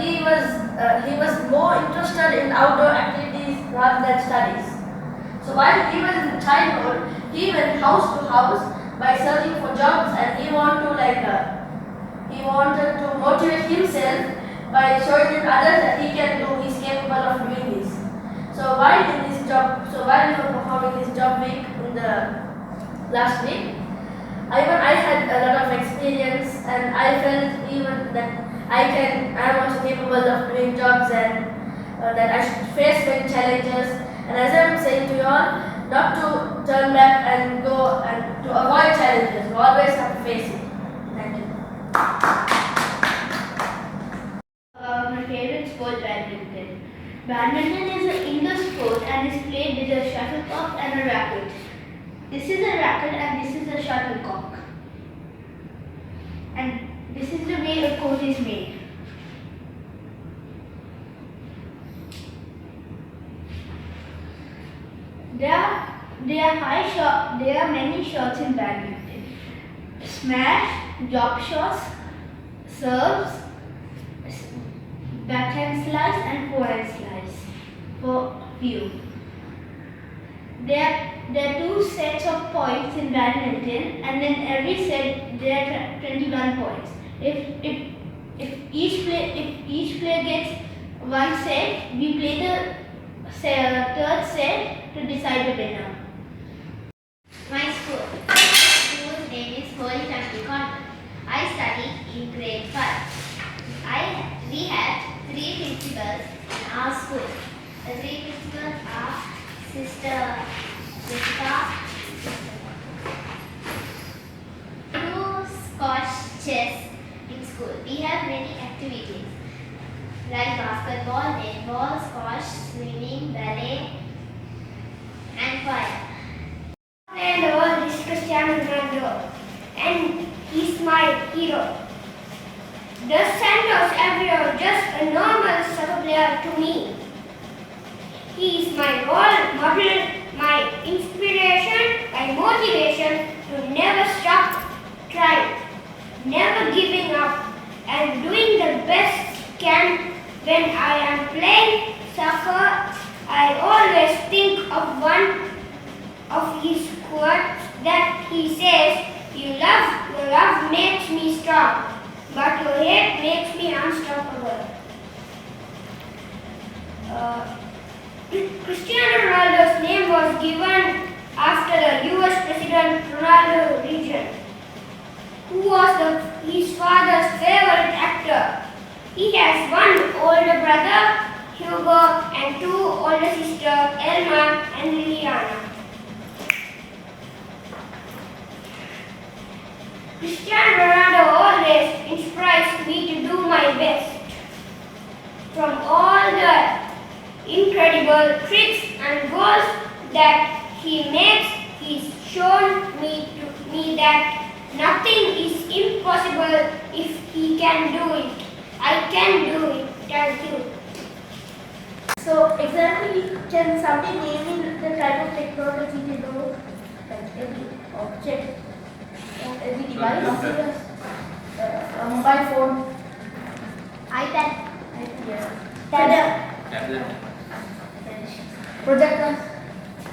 He was more interested in outdoor activities rather than studies. So while he was in childhood, he went house to house by searching for jobs, and he wanted to motivate himself by showing others that he can do, he's capable of doing this. So while we were performing this job week in the last week, I had a lot of experience, and I felt even that I am also capable of doing jobs, and that I should face many challenges. And as I am saying to you all, not to turn back and go and to avoid challenges. We always have to face it. Thank you. My favorite sport, badminton. Badminton is an indoor sport and is played with a shuttlecock and a racket. This is a racket and this is a shuttlecock. And this is the way a court is made. There are many shots in badminton. Smash, drop shots, serves, backhand slice and forehand slice for few. There are two sets of points in badminton, and in every set there are 21 points. If each player gets one set, we play the third set to decide the winner. My school's name is Holy Family Convent. I study in grade 5. We have 3 principals in our school. The 3 principals are Sister Jessica. We do squash chess in school. We have many activities like basketball, netball, squash, swimming, ballet, and choir. And the world is Cristiano Ronaldo, and he's my hero. Dos Santos Abreu, just a normal soccer player to me. He is my role model, my inspiration, my motivation to never stop trying, never giving up, and doing the best can. When I am playing soccer, I always think of one of his quotes that he says, your love makes me strong, but your hate makes me unstoppable. Cristiano Ronaldo's name was given after the US President Ronald Reagan, who was his father's favorite actor. He has one older brother, Hugo, and 2 older sisters, Elma and Liliana. Cristiano Ronaldo always inspires me to do my best. From all the incredible tricks and goals that he makes, he's shown me that nothing is impossible if he can do it. I can do it. Thank you. So exactly, can somebody name me the type of technology they know, like every object, every device, a mobile phone, iPad, tablet, projector,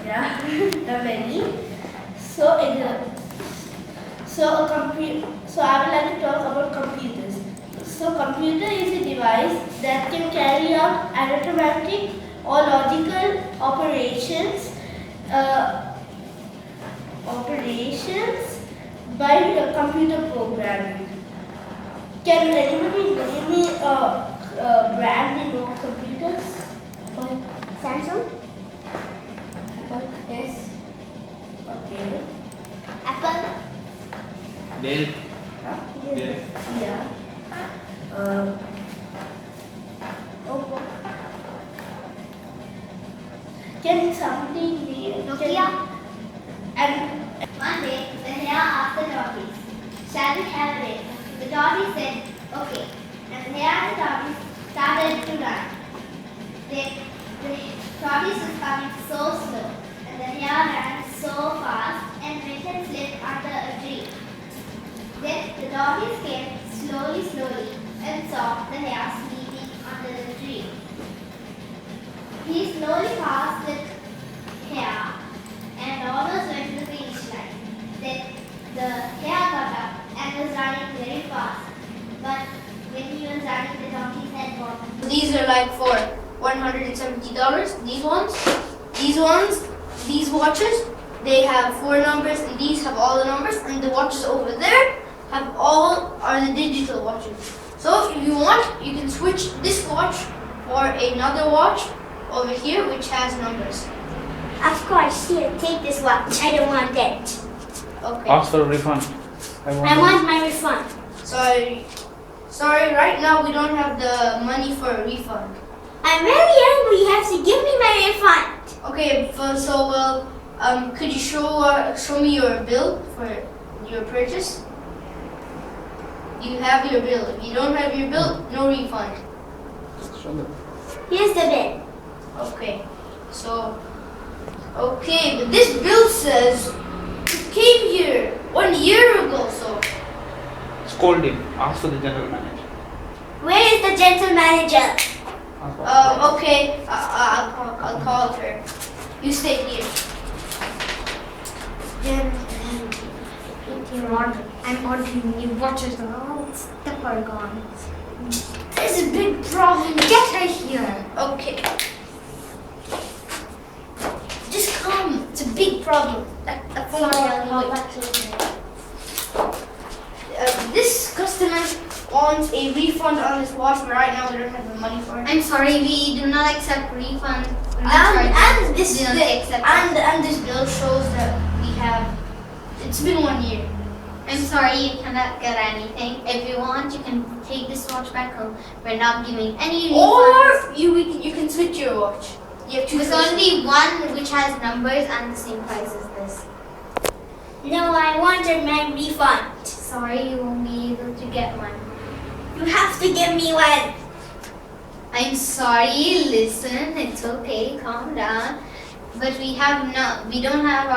yeah, there are many. So I would like to talk about computers. So computer is a device that can carry out arithmetic or logical operations by computer programming. Can anybody name me a brand in computers? Samsung? Yes. Okay. Apple. Bell. Yeah. Oppo. Can something be Nokia. And One day, the hare asked the tortoise, "Shall we have a race?" The tortoise said, "Okay." And the hare and the tortoise started to run. The tortoise was coming so slow, and the hare ran so fast and went and slipped under a tree. Then the tortoise came slowly and saw the hare sleeping under the tree. He slowly passed the hare and almost went to the finish line. Then the hare got up and was running very fast. But when he was running, the donkey's head got. These are like for $170. These ones, these watches, they have 4 numbers, and these have all the numbers, and the watches over there are the digital watches. So if you want, you can switch this watch for another watch over here which has numbers. Of course, here, take this watch. I don't want it. Okay. Ask for a refund. I want my refund. Sorry, right now we don't have the money for a refund. I'm very angry. You have to give me my refund. Okay, could you show me your bill for your purchase? You have your bill. If you don't have your bill, no refund. Here's the bill. Okay, but this bill says you came here 1 year ago, so. Scold him. Ask for the general manager. Where is the gentle manager? Okay, I'll call her. You stay here. I'm ordering new watches and all stuff are gone. There's a big problem. Get her here. Okay. Just come. It's a big problem. That's all I'll This customer wants a refund on this watch, but right now we don't have the money for it. I'm sorry, we do not accept refund. And this bill shows that we have. It's been 1 year. I'm sorry, you cannot get anything. If you want, you can take this watch back home. We're not giving any refunds. Or you can switch your watch. You have two There's choices. only one which has numbers and the same price as this. No, I wanted my refund. Sorry, you won't be able to get one. You have to give me one. I'm sorry, listen, it's okay, calm down. But we don't have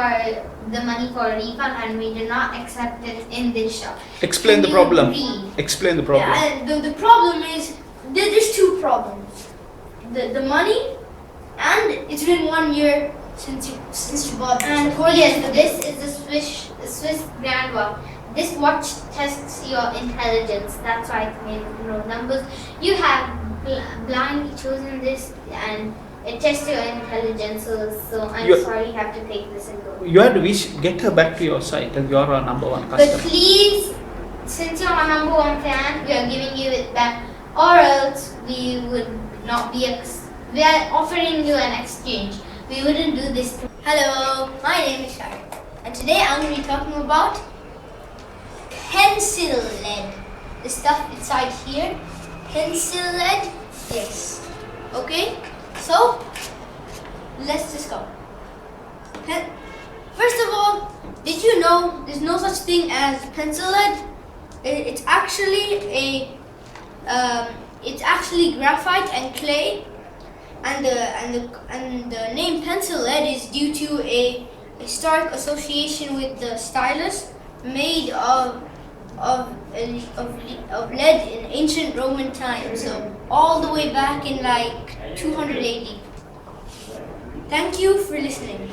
the money for a refund, and we do not accept it in this shop. Explain the Can you problem. read? Explain the problem. Yeah, the problem is there's two problems. The money, and it's been 1 year since you bought this. And According yes, to this is the Swiss Grand Watch. This watch tests your intelligence. That's why it's made with no numbers. You have blindly chosen this, and it tests your intelligence. So I'm sorry, you have to take this and go. You had to get her back to your site, and you're our number 1 customer. But please, since you're our number 1 fan, we are giving you it back, or else we would not be. We are offering you an exchange. We wouldn't do this. Hello, my name is Sharon, and today I'm going to be talking about pencil lead. The stuff inside here, pencil lead. Yes. Okay. So let's just go. First of all, did you know there's no such thing as pencil lead? It's actually graphite and clay, and the name pencil lead is due to a historic association with the stylus made of lead in ancient Roman times, so all the way back in like 200 AD. Thank you for listening.